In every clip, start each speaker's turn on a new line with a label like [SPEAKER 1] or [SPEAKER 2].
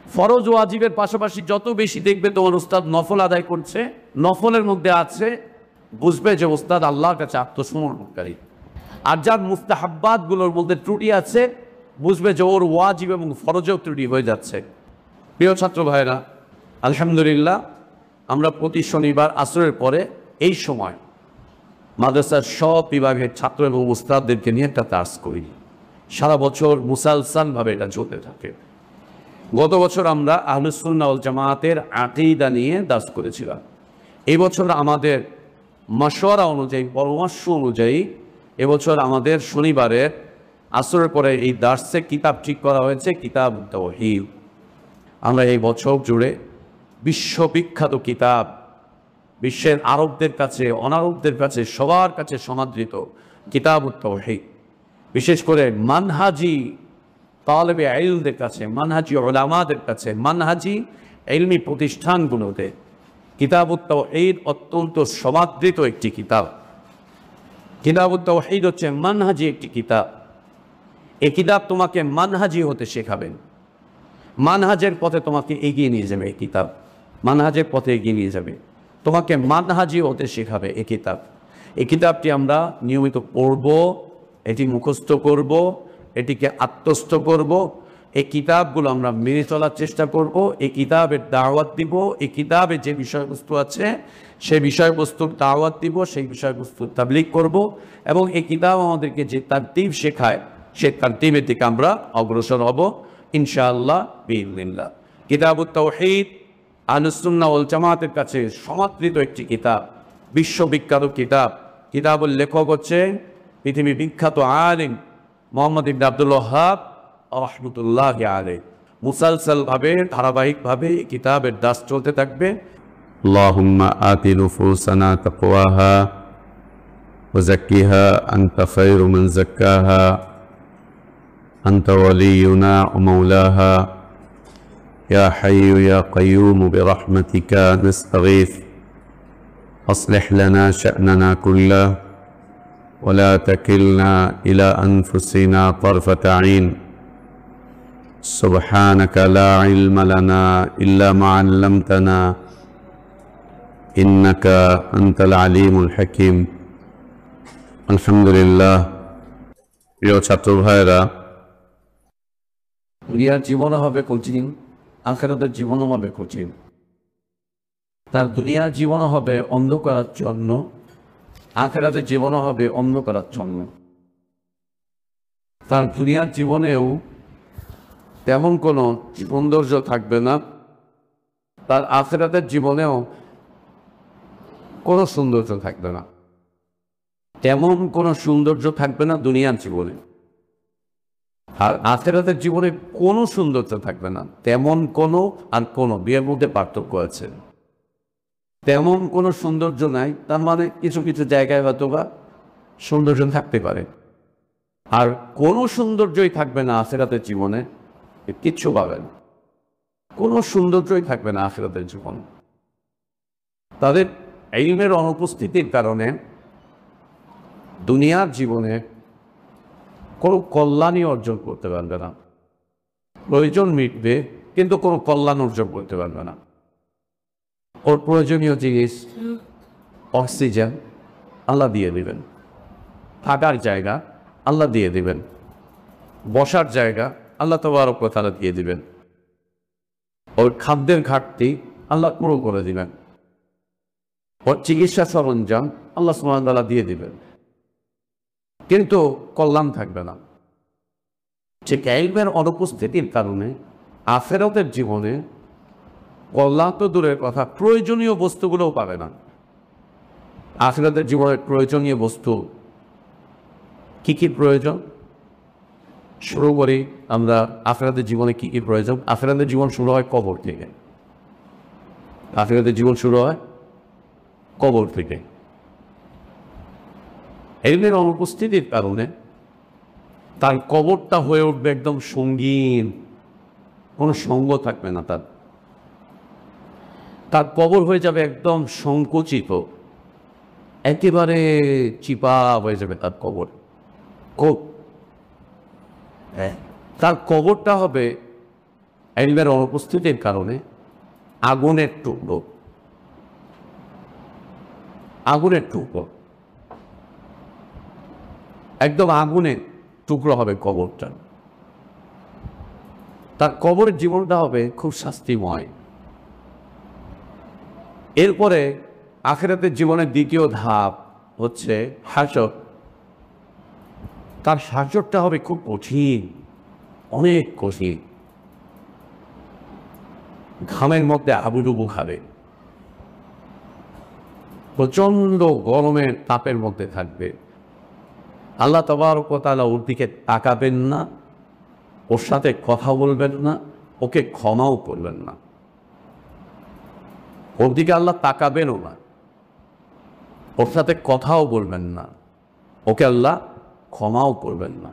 [SPEAKER 1] ফরজ ওয়াজিবের পাশাপাশি যত বেশি দেখবে তোমার উস্তাদ নফল আদায় করছে, নফলের মধ্যে আছে, বুঝবে যে উস্তাদ আল্লাহর কাছে আত্মসমর্পণকারী। আর যার মুস্তাহাব্বাতগুলোর মধ্যে ত্রুটি আছে, বুঝবে যে ওর ওয়াজিব এবং ফরজেও ত্রুটি হয়ে যাচ্ছে। প্রিয় ছাত্র ভাইরা, আলহামদুলিল্লাহ আমরা প্রতি শনিবার আসরের পরে এই সময় মাদ্রাসার সব বিভাগের ছাত্র এবং উস্তাদদেরকে নিয়ে একটা দাস করি। সারা বছর মুসালসালভাবে এটা চলতে থাকে। গত বছর আমরা আহলুস সুন্নাহ ওয়াল জামাতের আকীদা নিয়ে দাস করেছিলাম। এই বছর আমাদের মাশওয়ারা অনুযায়ী, পরামর্শ অনুযায়ী এবছর আমাদের শনিবারের আসরের পরে এই দার্সে কিতাব ঠিক করা হয়েছে, কিতাব তাওহীদ। আমরা এই বছর জুড়ে বিশ্ববিখ্যাত কিতাব, বিশ্বের আরবদের কাছে, অনারবদের কাছে, সবার কাছে সমাদৃত কিতাব তাওহীদ, বিশেষ করে মানহাজি তালেবে ইলমদের কাছে, মানহাজি উলামাদের কাছে, মানহাজি ইলমি প্রতিষ্ঠানগুলোতে কিতাব তাওহীদ অত্যন্ত সমাদৃত একটি কিতাব। কিতাব তাওহীদ হচ্ছে মানহাজি একটি কিতাব। এই কিতাব তোমাকে মানহাজি হতে শেখাবেন, মানহাজের পথে তোমাকে এগিয়ে নিয়ে যাবে। এই কিতাব মানহাজের পথে এগিয়ে নিয়ে যাবে, তোমাকে মানহাজি হতে শেখাবে এই কিতাব। এই কিতাবটি আমরা নিয়মিত পড়ব, এটি মুখস্থ করব, এটিকে আত্মস্থ করব। এই কিতাবগুলো আমরা মেনে চলার চেষ্টা করব, এই কিতাবের দাওয়াত দিব, এই কিতাবে যে বিষয়বস্তু আছে সেই বিষয়বস্তুর দাওয়াত দিব, সেই বিষয়বস্তুর তাবলীগ করব, এবং এই কিতাব আমাদেরকে যে তারতিব শেখায় সেই তারতিবের দিকে আমরা অগ্রসর হব ইনশাআল্লাহ বিইذনিল্লাহ। কিতাবুত তাওহীদ আহলুস সুন্নাহ ওয়াল জামাতের কাছে সমাদৃত একটি কিতাব, বিশ্ববিখ্যাত কিতাব। কিতাবের লেখক হচ্ছে পৃথিবী বিখ্যাত আলিম মুহাম্মদ ইবনে আব্দুল ওয়াহ্হাব রাহমাতুল্লাহি আলাইহি। মুসালসালভাবে, ধারাবাহিকভাবে এই কিতাবের দাস চলতে থাকবে।
[SPEAKER 2] আল্লাহুম্মা আতি নুফুসানা তাকওয়াহা ওয়া যাক্কিহা আনতা খায়রু মান যাক্কাহা আনতা ওয়ালিয়ুনা ওয়া মাওলাহা ইয়া হাইয়্যু ইয়া কাইয়্যুম বিরহমাতিকা নাস্তাগীথ আصلح لنا شأننا كله ولا تكلنا إلى أنفسنا طرفة عين سبحانك لا علم لنا إلا ما علمتنا إنك أنت العليم الحكيم الحمد لله প্রিয় ছাত্র ভাইরা,
[SPEAKER 1] দুনিয়ার জীবনও হবে কঠিন, আখিরাতের জীবনও হবে কঠিন। তার দুনিয়ার জীবনও হবে অন্ধকারাচ্ছন্ন, আখিরাতের জীবনও হবে অন্ধকারাচ্ছন্ন। তার দুনিয়ার জীবনেও তেমন কোনো সৌন্দর্য থাকবে না, তার আখিরাতের জীবনেও কোনো সৌন্দর্য থাকবে না। তেমন কোনো সৌন্দর্য থাকবে না দুনিয়ার জীবনে, আর আখিরাতের জীবনে কোনো সৌন্দর্য থাকবে না। তেমন কোনো আর কোনো, বিয়ের মধ্যে পার্থক্য আছে। তেমন কোনো সৌন্দর্য নাই, তার মানে কিছু কিছু জায়গায় হয়তো বা সৌন্দর্য থাকতে পারে, আর কোনো সৌন্দর্যই থাকবে না আখিরাতের জীবনে। কিচ্ছু পাবে না, কোনো সৌন্দর্যই থাকবে না আখিরাতের জীবনে। তাদের ইলমের অনুপস্থিতির কারণে দুনিয়ার জীবনে কোনো কল্যাণই অর্জন করতে পারবে না। প্রয়োজন মিটবে কিন্তু কোনো কল্যাণ অর্জন করতে পারবে না। ওর প্রয়োজনীয় জিনিস অক্সিজেন আল্লাহ দিয়ে দিবেন, থাকার জায়গা আল্লাহ দিয়ে দিবেন, বসার জায়গা আল্লাহ তাবারক ওয়া তাআলা দিয়ে দিবেন, ওর খাদ্যের ঘাটতি আল্লাহ পুরো করে দিবেন, ওর চিকিৎসা সরঞ্জাম আল্লাহ সুবহানাহু ওয়া তাআলা দিয়ে দিবেন, কিন্তু কল্যাণ থাকবে না। ঠিক ইলমের অনুপস্থিতির কারণে আখিরাতের জীবনে কল্যাণ তো দূরের কথা, প্রয়োজনীয় বস্তুগুলোও পাবে না। আখিরাতের জীবনের প্রয়োজনীয় বস্তু কি কি প্রয়োজন শুরু করি আমরা। আখিরাতের জীবনে কি কি প্রয়োজন? আখিরাতের জীবন শুরু হয় কবর থেকে। আখিরাতের জীবন শুরু হয় কবর থেকে। ইলমের অনুপস্থিতির কারণে তার কবরটা হয়ে উঠবে একদম সঙ্গীন, কোনো সঙ্গ থাকবে না। তার কবর হয়ে যাবে একদম সংকুচিত, একেবারে চিপা হয়ে যাবে তার কবর। তার কবরটা হবে ইলমের অনুপস্থিতির কারণে আগুনের টুকরো একদম আগুনের টুকরো হবে কবরটা। তার কবরের জীবনটা হবে খুব শাস্তিময়। এরপরে আখিরাতের জীবনের দ্বিতীয় ধাপ হচ্ছে হাসর। তার হাসরটা হবে খুব কঠিন, অনেক কঠিন। ঘামের মধ্যে আবুডুবু খাবে, প্রচন্ড গরমের তাপের মধ্যে থাকবে। আল্লাহ তাবারক ওয়া তাআলা ওর দিকে তাকাবেন না, ওর সাথে কথা বলবেন না, ওকে ক্ষমাও করবেন না। ওর দিকে আল্লাহ তাকাবেনও না, ওর সাথে কথাও বলবেন না, ওকে আল্লাহ ক্ষমাও করবেন না।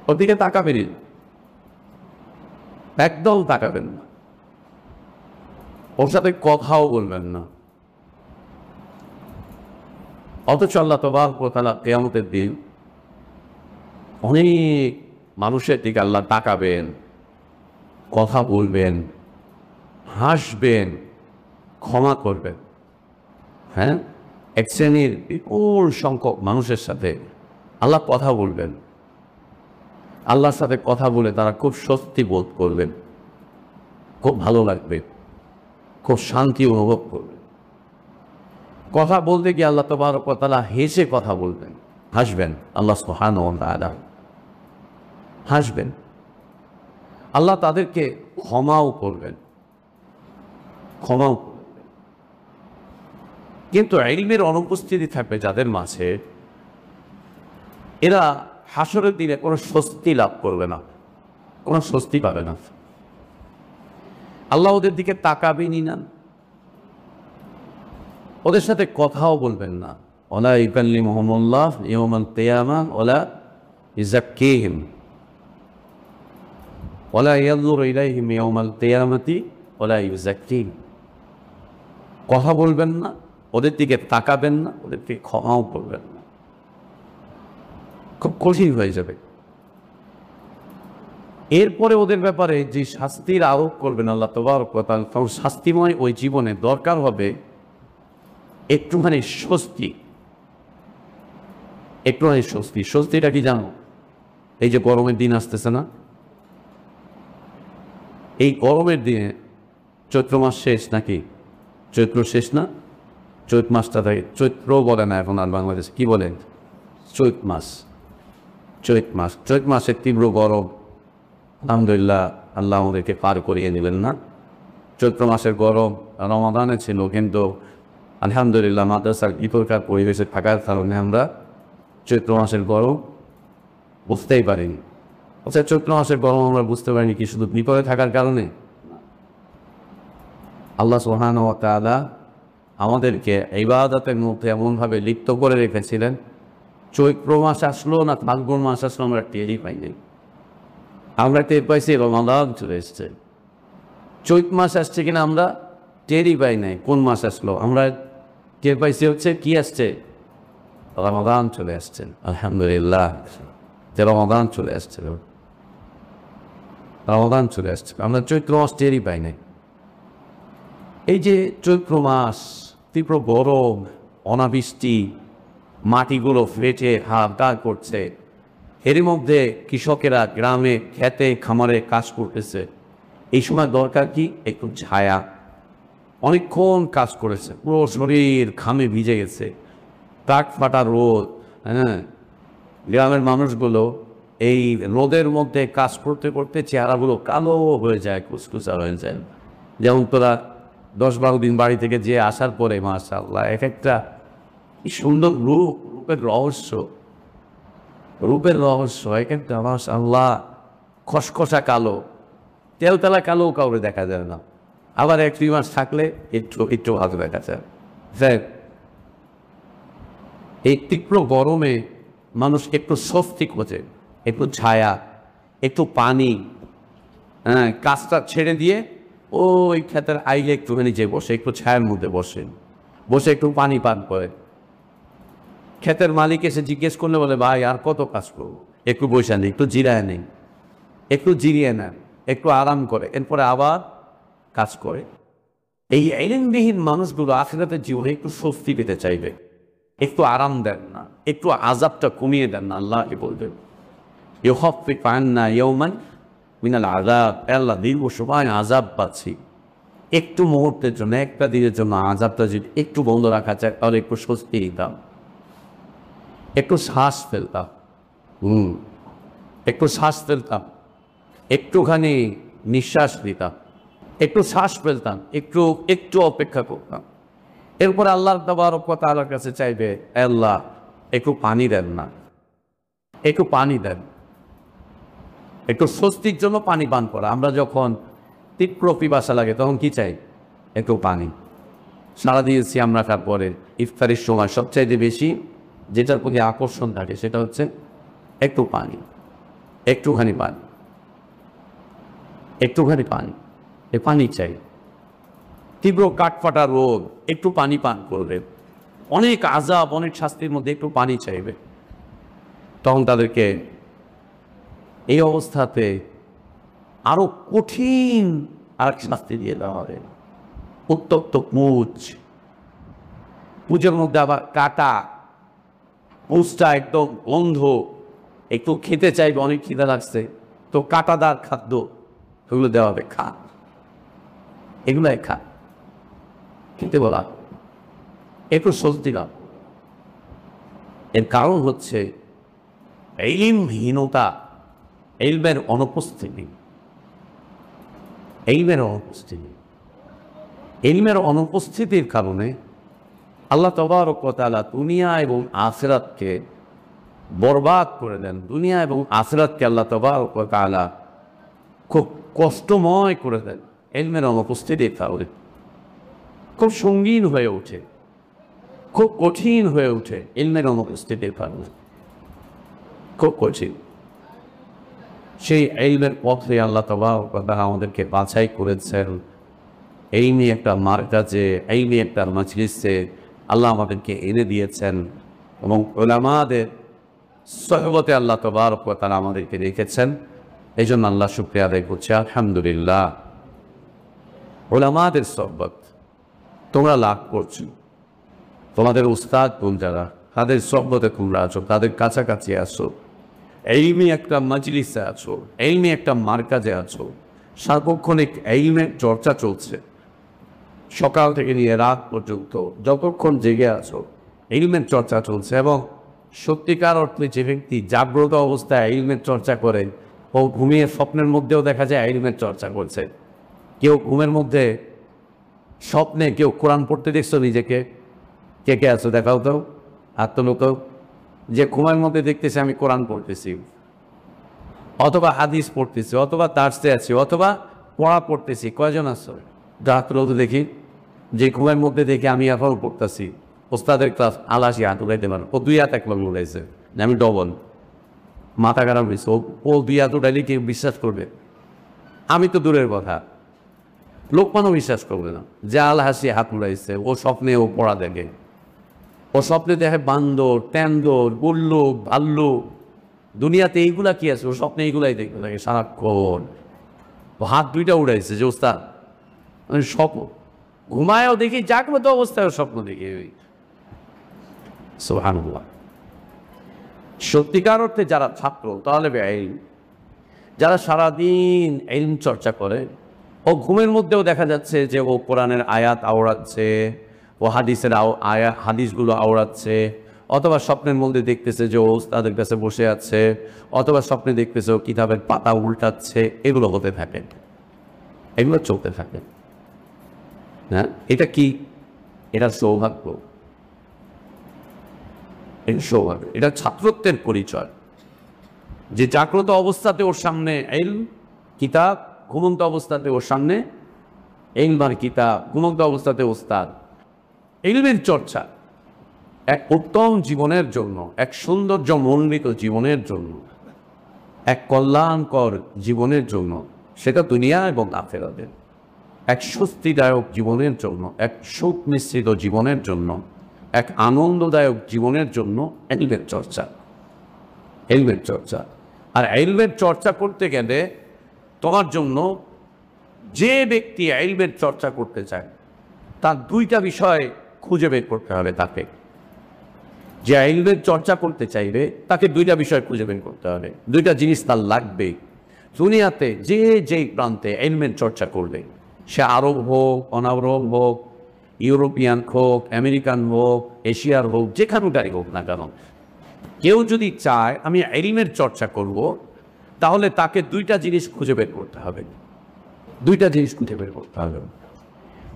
[SPEAKER 1] ওর দিকে তাকাবেনই না, একদম তাকাবেন না, ওর সাথে কথাও বলবেন না। অথচ আল্লাহ তাবারক ওয়া তাআলা কিয়ামতের দিন অনেক মানুষের দিকে আল্লাহ তাকাবেন, কথা বলবেন, হাসবেন, ক্ষমা করবেন। হ্যাঁ, এক শ্রেণীর বিপুল সংখ্যক মানুষের সাথে আল্লাহ কথা বলবেন। আল্লাহর সাথে কথা বলে তারা খুব স্বস্তি বোধ করবেন, খুব ভালো লাগবে, খুব শান্তি অনুভব করবেন। কথা বলতে গিয়ে আল্লাহ তাবারক ওয়া তাআলা হেসে কথা বলবেন, হাসবেন। আল্লাহ সুবহানাহু ওয়া তাআলা হাসবেন। আল্লাহ তাদেরকে ক্ষমাও করবেন, ক্ষমাও করবেন। কিন্তু ইলমের অনুপস্থিতি থাকবে যাদের মাঝে, এরা হাসরের দিনে কোনো স্বস্তি লাভ করবে না, কোনো স্বস্তি পাবে না। আল্লাহ ওদের দিকে তাকাবেনই না, ওদের সাথে কথাও বলবেন না। ওয়ালা ইউকাল্লিমুহুমুল্লাহ ইয়াওমাল কিয়ামাহ ওয়ালা ইউযাক্কিহিম ওয়ালা ইয়ানজুরু ইলাইহিম ইয়াওমাল কিয়ামাতি ওয়ালা ইউযাক্কিহিম। কথা বলবেন না, ওদের দিকে তাকাবেন না, ওদেরকে ক্ষমাও করবেন না। খুব কঠিন হয়ে যাবে। এরপরে ওদের ব্যাপারে যে শাস্তির আরোপ করবেন আল্লাহ তাবারক ওয়া তাআলা, তখন শাস্তিময় ওই জীবনে দরকার হবে একটুখানি স্বস্তি, একটুখানি স্বস্তি। স্বস্তিটা কি জানো? এই যে গরমের দিন আসতেছে না, এই গরমের দিনে চৈত্র মাস শেষ নাকি? চৈত্র শেষ না? চৈত মাসটা থাকে, চৈত্র বলে না এখন আর বাংলাদেশে, কি বলেন? চৈত মাস। চৈত মাসের তীব্র গরম, আলহামদুলিল্লাহ আল্লাহ আমাদেরকে পার করিয়ে দিলেন না। চৈত্র মাসের গরম রমাদানে ছিল, কিন্তু আলহামদুলিল্লাহ মাদ্রাসার ভিতরকার পরিবেশে থাকার কারণে আমরা চৈত্র মাসের গরম বুঝতেই পারিনি। অর্থাৎ চৈত্র মাসের গরম আমরা বুঝতে পারিনি কি শুধু ভিতরে থাকার কারণে? আল্লাহ সুবহানাহু ওয়া তাআলা আমাদেরকে ইবাদতের মধ্যে এমনভাবে লিপ্ত করে রেখেছিলেন, চৈত্র মাস আসলো না ফাল্গুন মাস আসলো আমরা টেরই পাইনি। আমরা টের পাইছি রমাদান চলে এসছে। চৈত মাস আসছে কিনা আমরা টেরই পাই নাই। কোন মাস আসলো? আমরা টের পাইছি হচ্ছে কি আসছে? রমাদান চলে আসছেন। আলহামদুলিল্লাহ যে রমাদান চলে আসছে, রমাদান চলে আসছে, আমরা চৈত্র মাস টেরই পাই নাই। এই যে চৈত্র মাস, তীব্র গরম, অনাবৃষ্টি, মাটিগুলো ফেটে হাহাকার করছে, এরই মধ্যে কৃষকেরা গ্রামে খেতে খামারে কাজ করতেছে। এই সময় দরকার কি? একটু ছায়া। অনেকক্ষণ কাজ করেছে, পুরো শরীর ঘামে ভিজে গেছে, কাঠ ফাটা রোদ। হ্যাঁ, গ্রামের মানুষগুলো এই রোদের মধ্যে কাজ করতে করতে চেহারাগুলো কালো হয়ে যায়, কুচকুচা হয়ে যায়। যেমন তোরা 10-12 দিন বাড়ি থেকে যে আসার পরে মাশাআল্লাহ এক একটা কি সুন্দর রূপ, রূপের রহস্য এক একটা মাশাআল্লাহ খসখসা কালো, তেলতেলা কালো কাউরে দেখা যায় না। আবার 1-2 মাস থাকলে একটু ভালো দেখা যায়। এই তীব্র গরমে মানুষ একটু স্বস্তি খোঁজে, একটু ছায়া, একটু পানি। হ্যাঁ, কাজটা ছেড়ে দিয়ে ওই ক্ষেতের আইলে একটুখানি যে বসে, একটু ছায়ার মধ্যে বসে একটু পানি পান করে। ক্ষেতের মালিক এসে জিজ্ঞেস করলে বলে, ভাই আর কত কাজ করবো, একটু বসে নেই, একটু জিরায় নেই, একটু জিরিয়ে নেন। একটু আরাম করে, এরপরে আবার কাজ করে। এই ইলমবিহীন মানুষগুলো আখিরাতের জীবনে একটু স্বস্তি পেতে চাইবে, একটু আরাম দেন না, একটু আযাবটা কমিয়ে দেন না। আল্লাহকে বলবেন ইউখাফফিফ আন্না ইয়াওমান মিনাল আযাব, আল্লাহ দীর্ঘ সময় আযাব পাচ্ছি, একটু মুহূর্তের জন্য, একটা দিনের জন্য আযাবটা যদি একটু বন্ধ রাখা যায় তাহলে একটু স্বস্তি দিতাম, একটু শ্বাস ফেলতাম, একটু শ্বাস ফেলতাম, একটুখানি নিঃশ্বাস দিতাম, একটু শ্বাস ফেলতাম, একটু একটু অপেক্ষা করতাম। এরপরে আল্লাহ তাবারক ওয়া তাআলার কাছে চাইবে, আল্লাহ একটু পানি দেন না, একটু পানি দেন, একটু স্বস্তির জন্য পানি পান করা। আমরা যখন তীব্র পিপাসা লাগে তখন কি চাই? একটু পানি। সারাদিন সিয়াম রাখার পরে ইফতারের সময় সবচাইতে বেশি যেটার প্রতি আকর্ষণ থাকে সেটা হচ্ছে একটু পানি, একটুখানি পানি, একটুখানি পানি, এ পানি চাই। তীব্র কাঠফাটা রোগ, একটু পানি পান করবে। অনেক আযাব, অনেক শাস্তির মধ্যে একটু পানি চাইবে। তখন তাদেরকে এই অবস্থাতে আরো কঠিন আর শাস্তি দিয়ে দেওয়া হবে। উত্তপ্ত পুঁজ, পুঁজের মধ্যে আবার কাটা, পুঁজটা একদম গন্ধ, একটু খেতে চাইবে, অনেক খিদে লাগছে, তো কাটাদার খাদ্য এগুলো দেওয়া হবে, খা, এগুলাই খা, খেতে বলা, একটু স্বস্তি দাও। এর কারণ হচ্ছে ইলমহীনতা, ইলমের অনুপস্থিতি, ইলমের অনুপস্থিতি। ইলমের অনুপস্থিতির কারণে আল্লাহ তাবারক ওয়া তাআলা দুনিয়া এবং আখিরাতকে বরবাদ করে দেন। দুনিয়া এবং আখিরাতকে আল্লাহ তাবারক ওয়া তাআলা খুব কষ্টময় করে দেন ইলমের অনুপস্থিতির কারণে। খুব সঙ্গীন হয়ে ওঠে, খুব কঠিন হয়ে ওঠে ইলমের অনুপস্থিতির কারণে, খুব কঠিন। সেই ইলমের পথে আল্লাহ তাবারক ওয়া তাআলা আমাদেরকে বাছাই করেছেন। এই নিয়ে একটা মারকাজে, এই নিয়ে একটা মাজলিসে আল্লাহ আমাদেরকে এনে দিয়েছেন এবং উলামাদের সহবতে আল্লাহ তাবারক ওয়া তাআলা আমাদেরকে রেখেছেন। এই জন্য আল্লাহ শুকরিয়া আদায় করছি, আলহামদুলিল্লাহ। উলামাদের সহবত তোমরা লাভ করছো, তোমাদের উস্তাদ কোন যারা, তাদের সহবতে তোমরা আছো, তাদের কাছাকাছি আছো, ইলমি একটা মাজলিসে আছো, ইলমি একটা মারকাজে আছো, সার্বক্ষণিক ইলমের চর্চা চলছে। সকাল থেকে নিয়ে রাত পর্যন্ত যতক্ষণ জেগে আছো ইলমের চর্চা চলছে। এবং সত্যিকার অর্থে যে ব্যক্তি জাগ্রত অবস্থায় ইলমের চর্চা করে, ও ঘুমিয়ে স্বপ্নের মধ্যেও দেখা যায় ইলমের চর্চা করছে। কেউ ঘুমের মধ্যে স্বপ্নে কেউ কোরআন পড়তে দেখছো নিজেকে? কে কে আছো দেখাও তো, আত্মলোক। যে ঘুমের মধ্যে দেখতেছে আমি কোরআন পড়তেছি, অথবা হাদিস পড়তেছি, অথবা দার্সে আছি, অথবা পড়া পড়তেছি, কয়জন আছো? ডাক্তারও তো দেখি। যে ঘুমের মধ্যে দেখে আমি এখন পড়তেছি, ওস্তাদের ক্লাস আলাসি হাত উঠাইতে পারো, ও দুই হাত একবার উঠাইছে, আমি ডবল মাথা খারাপ হয়েছে, ও দুই হাত উঠাইলে কেউ বিশ্বাস করবে? আমি তো দূরের কথা, লোকমানও বিশ্বাস করবে না যে আল হাসি হাত উড়াইছে। ও স্বপ্নে ও পড়া দেখে, ও স্বপ্নে দেখে বান্দর, ট্যান্দর, গুল্লুক, ভাল্লুক। দুনিয়াতে এইগুলা কি আছে? ও স্বপ্নে এইগুলাই দেখতে থাকে সারাক্ষণ। ও হাত দুইটা উড়াইছে যে ওস্তাদ, মানে স্বপ্ন ঘুমায়ও দেখি, জাগ্রত অবস্থায় স্বপ্ন দেখি। সুবহানাল্লাহ। সত্যিকার অর্থে যারা ছাত্র, তাহলে যারা সারাদিন ইলম চর্চা করে, ও ঘুমের মধ্যেও দেখা যাচ্ছে যে ও কোরআনের আয়াত আওড়াচ্ছে, ও হাদিসের হাদিসগুলো আওড়াচ্ছে, অথবা স্বপ্নের মধ্যে দেখতেছে যে ও তাদের কাছে বসে আছে, অথবা স্বপ্নে দেখতেছে ও কিতাবের পাতা উল্টাচ্ছে। এগুলো হতে থাকে, এগুলো চলতে থাকে। হ্যাঁ, এটা কি? এটা সৌভাগ্য, এটা সৌভাগ্য, এটা ছাত্রত্বের পরিচয়। যে জাগ্রত অবস্থাতে ওর সামনে ইলম কিতাব, ঘুমন্ত অবস্থাতে ওর সামনে ইলম আর কিতাব, ঘুমন্ত অবস্থাতে ওস্তাদ। ইলমের চর্চা এক উত্তম জীবনের জন্য, এক সৌন্দর্যমণ্ডিত জীবনের জন্য, এক কল্যাণকর জীবনের জন্য, সেটা দুনিয়া এবং আখিরাতে, এক স্বস্তিদায়ক জীবনের জন্য, এক সুখ মিশ্রিত জীবনের জন্য, এক আনন্দদায়ক জীবনের জন্য ইলমের চর্চা। ইলমের চর্চা। আর ইলমের চর্চা করতে গেলে তোমার জন্য যে ব্যক্তি ইলমের চর্চা করতে চায় তার দুইটা বিষয় খুঁজে বের করতে হবে। তাকে যে ইলমের চর্চা করতে চাইবে তাকে দুইটা বিষয় খুঁজে বের করতে হবে, দুইটা জিনিস তার লাগবে। দুনিয়াতে যে যেই প্রান্তে ইলমের চর্চা করবে, সে আরব হোক, অনারব হোক, ইউরোপিয়ান হোক, আমেরিকান হোক, এশিয়ার হোক, যেখানকারই হোক না কেন, কেউ যদি চায় আমি ইলমের চর্চা করব, তাহলে তাকে দুইটা জিনিস খুঁজে বের করতে হবে। দুইটা জিনিস খুঁজে বের করতে হবে।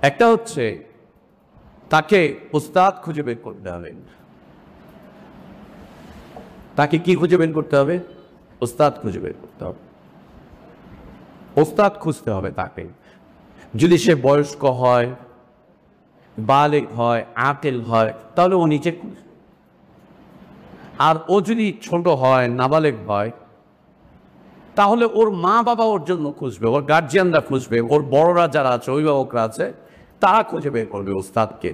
[SPEAKER 1] একটা হচ্ছে তাকে উস্তাদ খুঁজে বের করতে হবে। তাকে কি খুঁজে বের করতে হবে? উস্তাদ খুঁজে বের করতে হবে। উস্তাদ খুঁজতে হবে তাকে। যদি সে বয়স্ক হয়, বালেগ হয়, আকেল হয়, তাহলে ও নিচে খুঁজবে। আর ও যদি ছোট হয়, নাবালেগ হয়, তাহলে ওর মা বাবা ওর জন্য খুঁজবে, ওর গার্জিয়ানরা খুঁজবে, ওর বড়রা যারা আছে, অভিভাবকরা আছে, তারা খুঁজে বের করবে উস্তাদকে।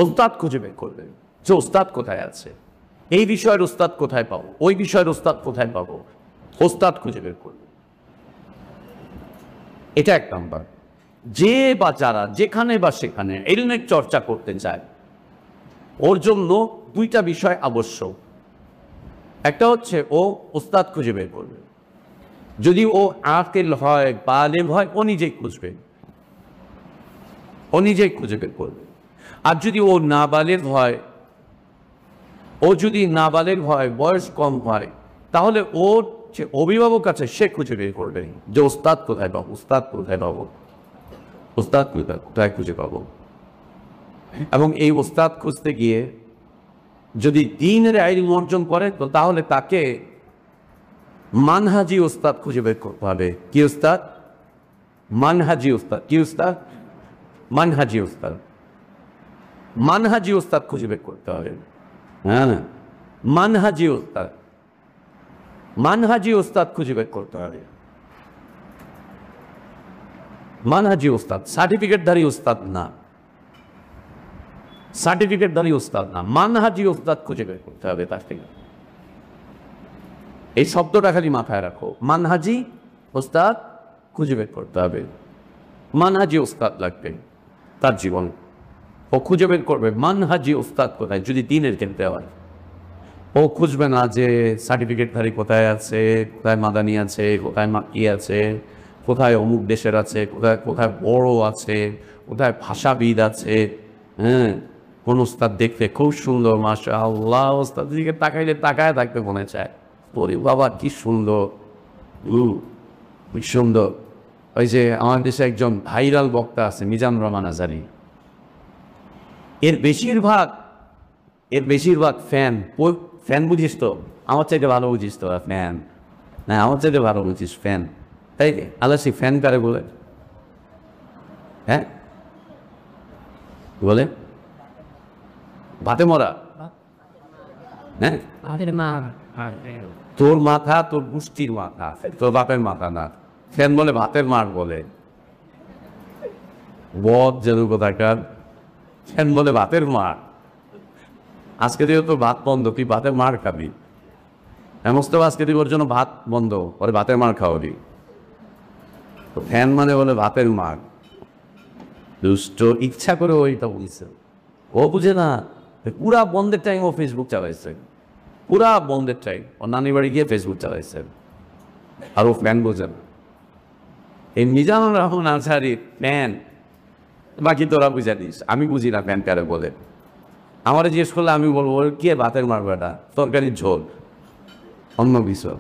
[SPEAKER 1] উস্তাদ খুঁজে বের করবে যে উস্তাদ কোথায় আছে, এই বিষয়ের উস্তাদ কোথায় পাবো, ওই বিষয়ের উস্তাদ কোথায় পাবো, উস্তাদ খুঁজে বের করবে। এটা এক নাম্বার। যে বা যারা যেখানে বা সেখানে ইলমের চর্চা করতে চায়, ওর জন্য দুইটা বিষয় আবশ্যক। একটা হচ্ছে ও উস্তাদ খুঁজে বের করবে। যদি ও আকেল হয়, বালেগ হয়, ও নিজেই খুঁজবে, ও নিজেই খুঁজে বের করবে। আর যদি ও নাবালেগ হয়, ও যদি নাবালেগ হয়, বয়স কম হয়, তাহলে ওর যে অভিভাবক আছে সে খুঁজে বের করবে যে উস্তাদ কোথায় পাবো, উস্তাদ কোথায় পাবো, উস্তাদ কোথায় খুঁজে পাবো। এবং এই উস্তাদ খুঁজতে গিয়ে যদি দ্বীনের ইলম অর্জন করে, তো তাহলে তাকে মানহাজি উস্তাদ খুঁজে বের করতে হবে। কি উস্তাদ? মানহাজি উস্তাদ। কি উস্তাদ? মানহাজি উস্তাদ। মানহাজি উস্তাদ খুঁজে বের করতে হবে। হ্যাঁ, মানহাজি উস্তাদ, মানহাজি উস্তাদ খুঁজে বের করতে হবে। মানহাজি উস্তাদ, সার্টিফিকেটধারী উস্তাদ না, সার্টিফিকেটধারী উস্তাদ না, মানহাজি উস্তাদ খুঁজে বের করতে হবে তার থেকে। এই শব্দটা খালি মাথায় রাখো, মানহাজি উস্তাদ খুঁজে বের করতে হবে। মানহাজি উস্তাদ লাগবে তার জীবন, ও খুঁজে বের করবে মানহাজি উস্তাদ কোথায়। যদি দ্বীনের ক্ষেত্রে হয়, ও খুঁজবে না যে সার্টিফিকেটধারী কোথায় আছে, কোথায় মাদানি আছে, কোথায় মাকি আছে, কোথায় অমুক দেশের আছে, কোথায় কোথায় বড় আছে, কোথায় ভাষাবিদ আছে। হ্যাঁ, কোন উস্তাদ দেখতে খুব সুন্দর, মাশাআল্লাহ, উস্তাদ দিকে তাকাইলে তাকায় থাকতে মনে চায়, ওরে বাবা কি সুন্দর, খুব সুন্দর। ওই যে আমার দেশে একজন ভাইরাল বক্তা আছে, মিজানুর রহমান আজারি, এর বেশিরভাগ ফ্যান। ফ্যান বুঝিস তো? আমার চাইতে ভালো বুঝিস তো ফ্যান? না, আমার চাইতে ভালো বুঝিস ফ্যান, তাই আল্লাহ সে ফ্যান কারে বলে? হ্যাঁ বলে ভাতে মরা। হ্যাঁ, তোর মাথা, তোর গোষ্ঠীর মাথা, তোর বাপের মাথা না। ফ্যান বলে ভাতের মার বলে, বদ যেন কোথাকার। ফ্যান বলে ভাতের মার। আজকে দিয়ে তোর ভাত বন্ধ, তুই ভাতের মার খাবি। এমস্ত আজকে তুই ওর জন্য ভাত বন্ধ, ওরে ভাতের মার খাওয়াবি। তো ফ্যান মানে বলে ভাতের মার। দুষ্ট, ইচ্ছা করে ওইটা বলছে, ও বুঝে না। পুরা বন্ধের টাইম ও ফেসবুক চালাইছে, পুরা বন্ধের টাইম ও নানি বাড়ি গিয়ে ফেসবুক চালাইছে, আর ও ফ্যান বোঝে না। এই মিজানুর রহমান আনসারী ফ্যান, বাকি তোরা বুঝে দিস, আমি বুঝি না ফ্যান কারে বলে। আমার জিজ্ঞেস করলে আমি বলবো কি ভাতের মারবে, এটা তরকারির ঝোল, অন্য বিষয়।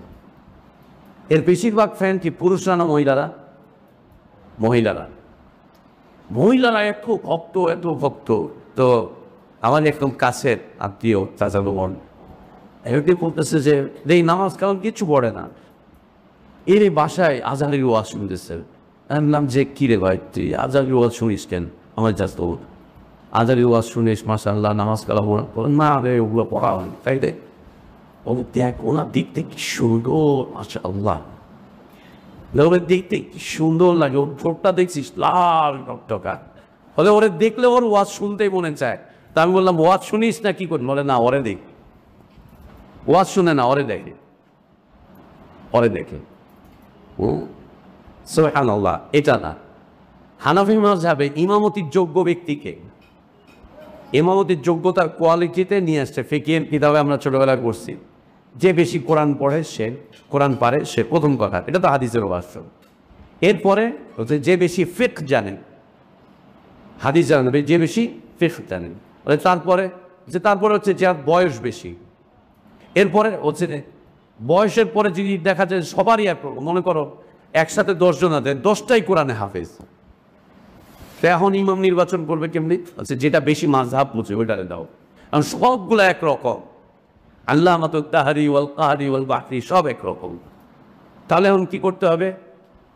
[SPEAKER 1] এর বেশিরভাগ ফ্যান কি পুরুষরা না মহিলারা? মহিলারা। মহিলারা এত ভক্ত, এত ভক্ত। তো আমার একদম কাছের আত্মীয় চাচাতো বোন এরকম বলতেছে যে এই নামাজ কারণ কিছু পড়ে না, এর বাসায় আজানের ওয়াজ শুনতেছে। আমি বললাম যে কী রে ভাই, তুই আজানের ওয়াজ শুনিস কেন? আমার জাস্ট আজানের ওয়াজ শুনিস, মাশাআল্লাহ, নামাজ কালাম না রে, ওগুলো পড়া হয়, তাই রে। ও দেখ ওনার দেখতে কি সুন্দর, মাশাআল্লাহ, ওদের দেখতে কি সুন্দর লাগে, ওর ঠোঁটটা দেখছিস লাল টকটকা, ফলে ওরে দেখলে ওর ওয়াজ শুনতেই মনে চায়। তা আমি বললাম ওয়াজ শুনিস না কি করি? বলে না, ওরে দেখ, ওয়াজ শুনে না, ওরে দেখে, ওরে দেখে। সুবহানাল্লাহ, এটা না। হানাফি মাযহাবে ইমামতির যোগ্য ব্যক্তিকে ইমামতির যোগ্যতার কোয়ালিটিতে নিয়ে আসছে। ফিকহের কিতাবে আমরা ছোটবেলায় পড়ছি, যে বেশি কোরআন পড়ে সে কোরআন পারে, সে প্রথম কথা, এটা তো হাদিসের ভাষ্য। এরপরে হচ্ছে যে বেশি ফিকহ জানেন, হাদিস জানেন, যে বেশি ফিকহ জানেন। তারপরে হচ্ছে যার বয়স বেশি। এরপরে হচ্ছে বয়সের পরে যদি দেখা যায় সবারই একরকম, মনে করো একসাথে 10 জন আছে, 10টাই কোরআনে হাফেজ, তো এখন ইমাম নির্বাচন করবে কেমনি? আচ্ছা, যেটা বেশি মাযহাব বুঝে ওইটারে দাও। কারণ সবগুলো একরকম, আল্লামাত তাহারি ওয়াল কাহারি ওয়াল বাহরি সব একরকম। তাহলে এখন কি করতে হবে?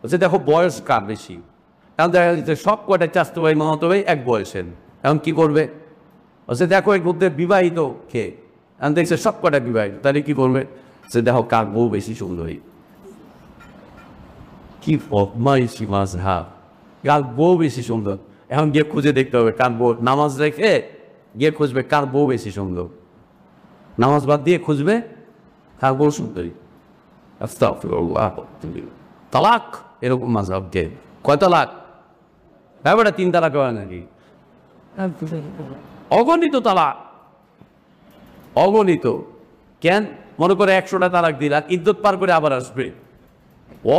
[SPEAKER 1] আচ্ছা, দেখো বয়স কার বেশি। এখন দেখা যাচ্ছে সব কয়টা চাস্তো ভাই মামাতো ভাই এক বয়সের, এখন কি করবে? আচ্ছা, দেখো এর মধ্যে বিবাহিত কে, এখন দেখছে সব কয়টা বিবাহিত, তাহলে কি করবে? সে দেখো কার বউ বেশি সুন্দরী। কি বদমাইশি মাযহাব, কার বউ বেশি সুন্দর। এখন গিয়ে খুঁজে দেখতে হবে কার বউ, নামাজ রেখে গিয়ে খুঁজবে কার বউ বেশি সুন্দর, নামাজ বাদ দিয়ে খুঁজবে কার বউ সুন্দরী। আস্তাগফিরুল্লাহ। তালাক এরকম মাযহাব কে? কয় তালাক? হ্যাঁ বেটা, 3 তালাক হয় নাকি? অগণিত তালাক, অগণিত। কেন? মনে করে 100টা তালাক দিলা, ইদ্যত পার করে আবার আসবে।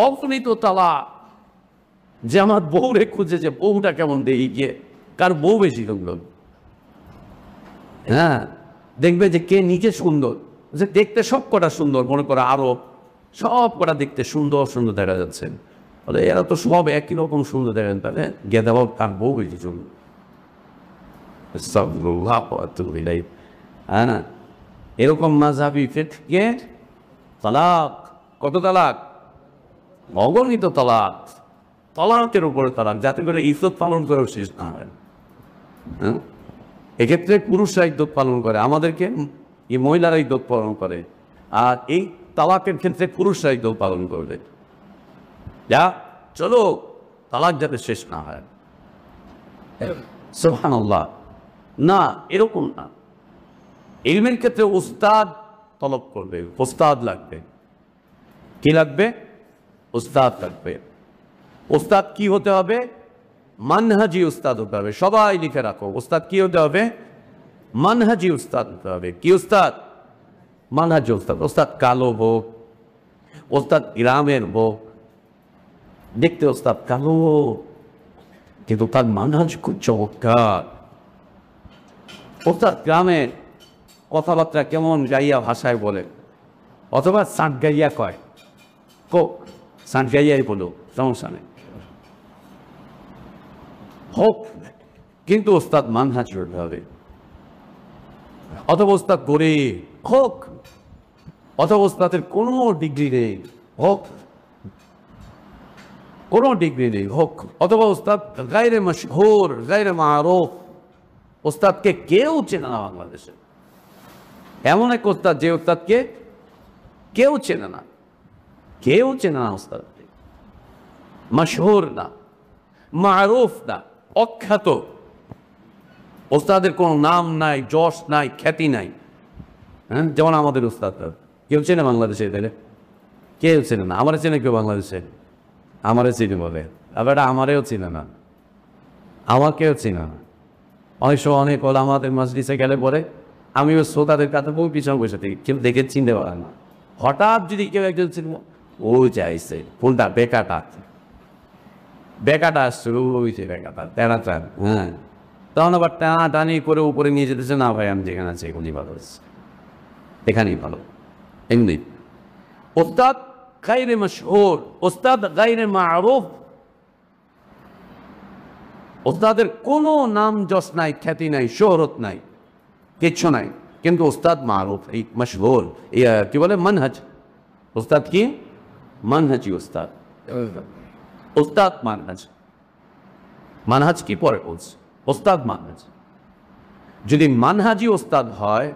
[SPEAKER 1] অগণিত তালাক। যে আমার বউরে খুঁজে, যে বউটা কেমন দেখি গিয়ে কার বউ বেশি সুন্দর। হ্যাঁ, দেখবে যে কে নিজে সুন্দর, যে দেখতে সব কটা সুন্দর, মনে করো আরো সব কটা দেখতে সুন্দর সুন্দর দেখা যাচ্ছে, এরা তো সব একই রকম সুন্দর দেখেন, তাহলে গেদা বাবু কার বউ বেশি সুন্দর। হ্যাঁ না, এরকম মাযহাবি ফিকহে তালাক, কত তালাক? অগণিত তালাক। তালাকের উপরে তালাক, যাতে করে ইজ্জত পালন করেও শেষ না হয়। হ্যাঁ, এক্ষেত্রে পুরুষরা ইজ্জত পালন করে, আমাদেরকে এই মহিলারা ইজ্জত পালন করে, আর এই তালাকের ক্ষেত্রে পুরুষরা ইজ্জত পালন করবে। যা চলো তালাক যাতে শেষ না হয়। সুবহানাল্লাহ। না, এরকম না। ইলমের ক্ষেত্রে উস্তাদ তলব করবে, উস্তাদ লাগবে। কি লাগবে? উস্তাদ লাগবে। উস্তাদ কি হতে হবে? মানহাজি উস্তাদ হতে হবে। সবাই লিখে রাখো, উস্তাদ কি হতে হবে? মানহাজি উস্তাদ হতে হবে। কি উস্তাদ? মানহাজি উস্তাদ। উস্তাদ কালো হোক, উস্তাদ গ্রামের হোক, দেখতে উস্তাদ কালো কিন্তু তার মানহাজ খুব চমৎকার। উস্তাদ গ্রামের কথাবার্তা কেমন গাইয়া ভাষায় বলে, অথবা সাঁট গাইয়া কয়, সাঁট গাইয়াই বলো, সমস্যা নেই, হোক, কিন্তু ওস্তাদ মানহাজ হতে হবে। অথবা ওস্তাদ গরিব হোক, অথবা ওস্তাদের কোনো ডিগ্রি নেই হোক, কোনো ডিগ্রি নেই হোক, অথবা ওস্তাদ গায়রে মশহুর, গায়রে মারুফ, ওস্তাদকে কেউ চেনে না বাংলাদেশে। এমন এক ওস্তাদ যে ওস্তাদকে কেউ চেনে না, কেউ চেনে না ওস্তাদকে, মশহুর না, মারুফ না, অখ্যাত। ওস্তাদের কোনো নাম নাই, যশ নাই, খ্যাতি নাই। হ্যাঁ, যেমন আমাদের ওস্তাদরা কেউ চেনে বাংলাদেশে, এদের কেউ চেনে না। আমারে চেনে কেউ বাংলাদেশে? আমারে চিনে বলে, আবার আমারেও চিনে না, আমাকেও চিনে না। অনেক সময় অনেক হল আমাদের মজলিসে গেলে পরে আমিও শ্রোতাদের কাছে বহু পিছনে বসে থাকি, কেউ দেখে চিনতে পারে না। হঠাৎ যদি কেউ একজন চিনব, ও চাইছে কোনটা, বেকাটা, বেকাটা আসছে, ওই যে বেকাটা তেনা চান। হ্যাঁ, তখন আবার টানাটানি করে উপরে নিয়ে যেতেছে, না ভাই আমি যেখানে আছি এখানেই ভালো হচ্ছে, এখানেই ভালো। এমনি ওস্তাদ গায়রে মশহুর, ওস্তাদ গায়রে মারুফ, ওস্তাদের কোনো নাম যশ নাই, খ্যাতি নাই, শোহরত নাই, কিচ্ছু নাই, কিন্তু ওস্তাদ মারুফ, এই মশহুর, কি বলে মানহাজ। ওস্তাদ কি? মানহাজি ওস্তাদ। ওস্তাদ মানহাজ, মানহাজ কি পরে বলছে? ওস্তাদ মানহাজ। যদি মানহাজি ওস্তাদ হয়,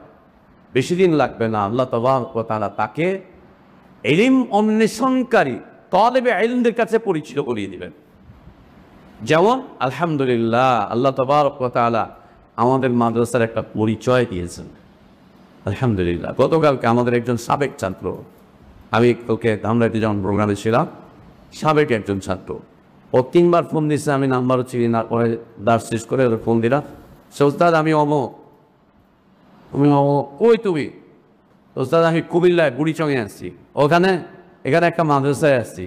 [SPEAKER 1] বেশি দিন লাগবে না, আল্লাহ তাবারক ওয়া তাআলা তাকে ইলম অন্বেষণকারী তালেবে ইলমদের কাছে পরিচিত করিয়ে দিবেন। যেমন আলহামদুলিল্লাহ, আল্লাহ তাবারক ওয়া তাআলা আমাদের মাদ্রাসার একটা পরিচয় দিয়েছেন, আলহামদুলিল্লাহ। গতকালকে আমাদের একজন সাবেক ছাত্র, আমি ওকে ধামরাইতে যখন প্রোগ্রামে ছিলাম, সাবেক একজন ছাত্র। ও 3বার ফোন দিচ্ছে, আমি নাম্বারও চিনি না, পরে দাস শেষ করে ওর ফোন দিলাম, সে ওস্তাদ আমি অমুক। তুমি অমুক, কই তুমি? ওস্তাদ আমি কুমিল্লায় বুড়িচঙে আসছি। এখানে একটা মাদ্রাসায় আসছি।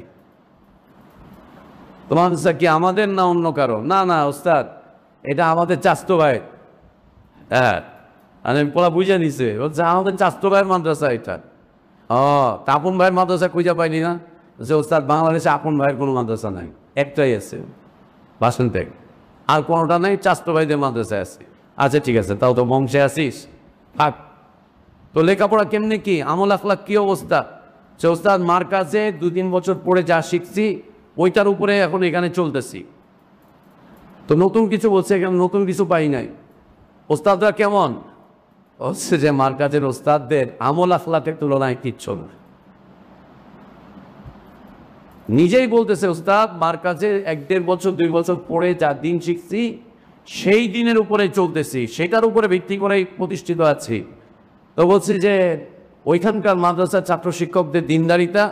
[SPEAKER 1] তো মাদ্রাসা কি আমাদের না অন্য কারো? না না ওস্তাদ, এটা আমাদের চাস্তো ভাই। হ্যাঁ, আমি পোলা বুঝে নিছে, বলছে আমাদের চাস্তো ভাইয়ের মাদ্রাসা এটা। ও, তা আপন ভাইয়ের মাদ্রাসা খুঁজে পাইনি না? যে ওস্তাদ বাংলাদেশে আপন ভাইয়ের কোনো মাদ্রাসা নাই, একটাই আছে বাসন থেকে, আর কোনোটা নাই, চাস্তো ভাইদের মাদ্রাসায় আছে। আচ্ছা ঠিক আছে, তাও তো বংশে আসিস, থাক। তো লেখাপড়া কেমনি কি, আমল আখলাক কি অবস্থা? সে ওস্তাদ মার কাছে 2-3 বছর পরে যা শিখছি ওইটার উপরে এখন এখানে চলতেছি। তো নতুন কিছু বলছে, এখানে নতুন কিছু পাই নাই। ওস্তাদরা কেমন? হচ্ছে যে মার কাছের ওস্তাদদের আমল আখলাকের তুলনায় কিচ্ছু না। নিজেই বলতেছে ওস্তাদ মার কাছে 1-1.5 বছর 2 বছর পরে যা দিন শিখছি সেই দিনের উপরে চলতেছি, সেটার উপরে ভিত্তি করেই প্রতিষ্ঠিত আছি। তো বলছি যে ওইখানকার মাদ্রাসার ছাত্র শিক্ষকদের দিনদারিতা,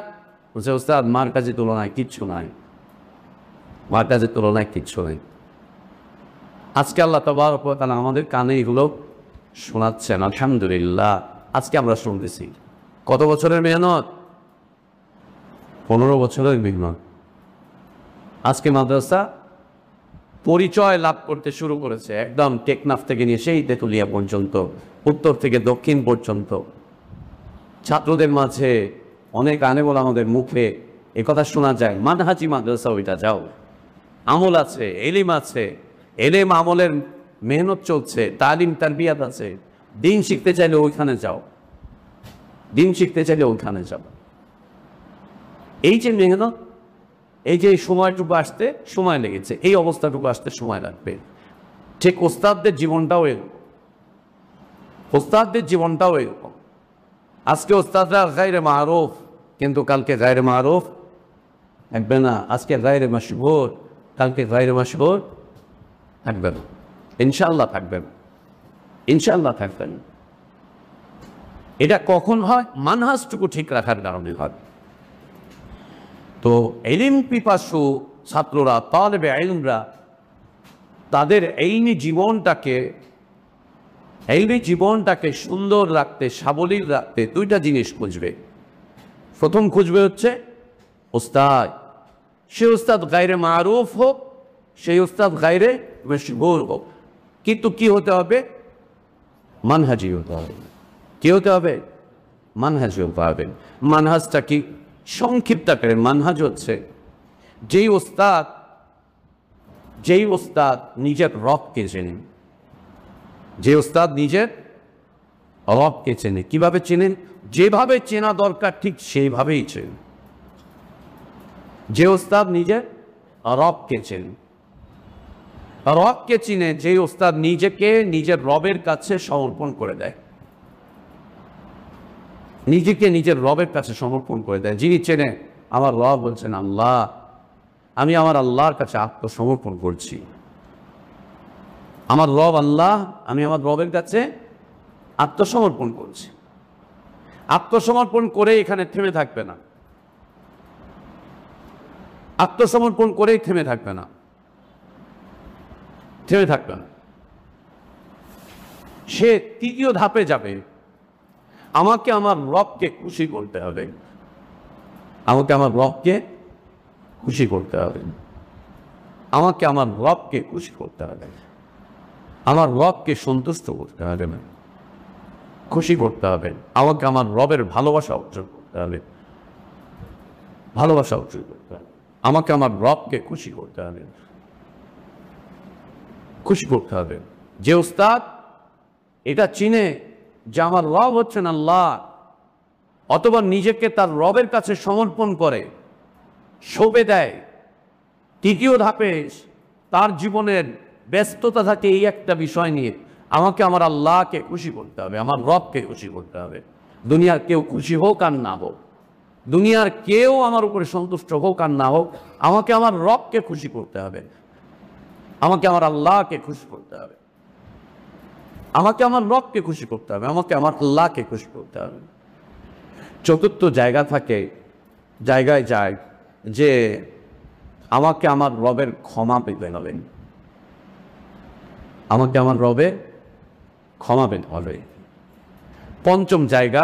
[SPEAKER 1] বলছে ওস্তাদ মার কাছে তুলনায় কিচ্ছু নাই, মার কাছে তুলনায় কিচ্ছু নেই। আজকে আল্লাহ তাবারক ওয়া তাআলা আমাদের কানে এগুলো শোনাচ্ছেন, আলহামদুলিল্লাহ। আজকে আমরা শুনতেছি। কত বছরের মেহনত? 15 বছরের মেহনত। আজকে মাদ্রাসা পরিচয় লাভ করতে শুরু করেছে, একদম টেকনাফ থেকে নিয়ে সেই তেঁতুলিয়া পর্যন্ত, উত্তর থেকে দক্ষিণ পর্যন্ত। ছাত্রদের মাঝে অনেক আলেমুল আমাদের মুখে একথা শোনা যায়, মানহাজি মাদ্রাসা ওইটা যাও, আমল আছে, এলিম আছে, এলেম আমলের মেহনত চলছে, তালিম তারবিয়াত আছে। দিন শিখতে চাইলে ওইখানে যাও, দিন শিখতে চাইলে ওইখানে যাও। এই যে মেহনত, এই যে সময়টুকু আসতে সময় লেগেছে, এই অবস্থাটুকু আসতে সময় লাগবে। ঠিক ওস্তাদদের জীবনটাও এরকম, ওস্তাদদের জীবনটাও এরকম। আজকে ওস্তাদরা গায়রে মারুফ, কিন্তু কালকে গায়রে মারুফ থাকবে না। আজকে গায়রে মাশহুর, কালকে গায়রে মাশহুর থাকবে না। ইনশাআল্লাহ থাকবেন, ইনশাআল্লাহ থাকবেন। এটা কখন হয়? মানহাজটুকু ঠিক রাখার কারণে হয়। তো ইলম পিপাসু ছাত্ররা, তালেবে ইলমরা, তাদের ইলমি জীবনটাকে সুন্দর রাখতে, সাবলীল রাখতে 2টা জিনিস খুঁজবে। প্রথম খুঁজবে হচ্ছে ওস্তাদ। সে ওস্তাদ গায়রে মারুফ হোক, সেই ওস্তাদ গায়রে মাশহুর হোক, কিন্তু কি হতে হবে? মানহাজি হতে হবে। কি হতে হবে? মানহাজি হতে হবে। মানহাজটা কি? সংক্ষিপ্ত আকারে মানহাজ হচ্ছে যেই ওস্তাদ নিজের রবকে চেনেন, যে ওস্তাদ নিজের রবকে চেনে। কিভাবে চেনেন? যেভাবে চেনা দরকার ঠিক সেইভাবেই চেনেন। যে ওস্তাদ নিজের রবকে চেনেন, রবকে চিনে, যে ওস্তাদ নিজেকে নিজের রবের কাছে সমর্পণ করে দেয়, নিজেকে নিজের রবের কাছে সমর্পণ করে দেয়। যিনি চেনে আমার রব বলছেন আল্লাহ, আমি আমার আল্লাহর কাছে আত্মসমর্পণ করছি। আমার রব আল্লাহ, আমি আমার রবের কাছে আত্মসমর্পণ করছি। আত্মসমর্পণ করে এখানে থেমে থাকবে না, আত্মসমর্পণ করেই থেমে থাকবে না, থেমে থাকবে না। সে 3য় ধাপে যাবে। আমাকে আমার রবকে খুশি করতে হবে, আমাকে আমার রবকে খুশি করতে হবে, আমাকে আমার রবকে খুশি করতে হবে, আমার রবকে সন্তুষ্ট করতে হবে, খুশি করতে হবে। আমাকে আমার রবের ভালোবাসা অর্জন করতে হবে, ভালোবাসা অর্জন করতে হবে। আমাকে আমার রবকে খুশি করতে হবে, খুশি করতে হবে। যে ওস্তাদ এটা চিনে যে আমার রব হচ্ছেন আল্লাহ, অথবা নিজেকে তার রবের কাছে সমর্পণ করে, সঁপে দেয়, 3য় ধাপে তার জীবনের ব্যস্ততা থাকে এই একটা বিষয় নিয়ে, আমাকে আমার আল্লাহকে খুশি করতে হবে, আমার রবকে খুশি করতে হবে। দুনিয়ার কেউ খুশি হোক আর না হোক, দুনিয়ার কেউ আমার উপরে সন্তুষ্ট হোক আর না হোক, আমাকে আমার রবকে খুশি করতে হবে, আমাকে আমার আল্লাহকে খুশি করতে হবে, আমাকে আমার রবকে খুশি করতে হবে, আমাকে আমার আল্লাহকে খুশি করতে হবে। 4র্থ জায়গায় যায় যে আমাকে আমার রবের ক্ষমা পেতে হবে, আমাকে আমার রবের ক্ষমা পেতে হবে। পঞ্চম জায়গা,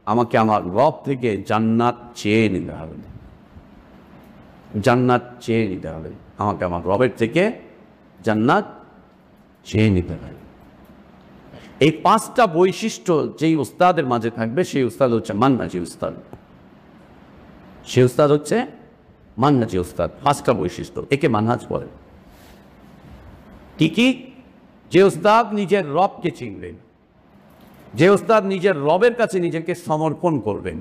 [SPEAKER 1] আমাকে আমার রব থেকে জান্নাত চেয়ে নিতে হবে, জান্নাত চেয়ে নিতে হবে, আমাকে আমার রবের থেকে জান্নাত চেয়ে নিতে হবে। এই পাঁচটা বৈশিষ্ট্য যেই উস্তাদের মাঝে থাকবে সেই উস্তাদ হচ্ছে মান্নাজি উস্তাদ, সেই উস্তাদ হচ্ছে মান্নাজি উস্তাদ। পাঁচটা বৈশিষ্ট্য, একে মানহাজ বলে। কি কি? যে উস্তাদ নিজের রবকে চিনবেন, যে উস্তাদ নিজের রবের কাছে নিজেকে সমর্পণ করবেন,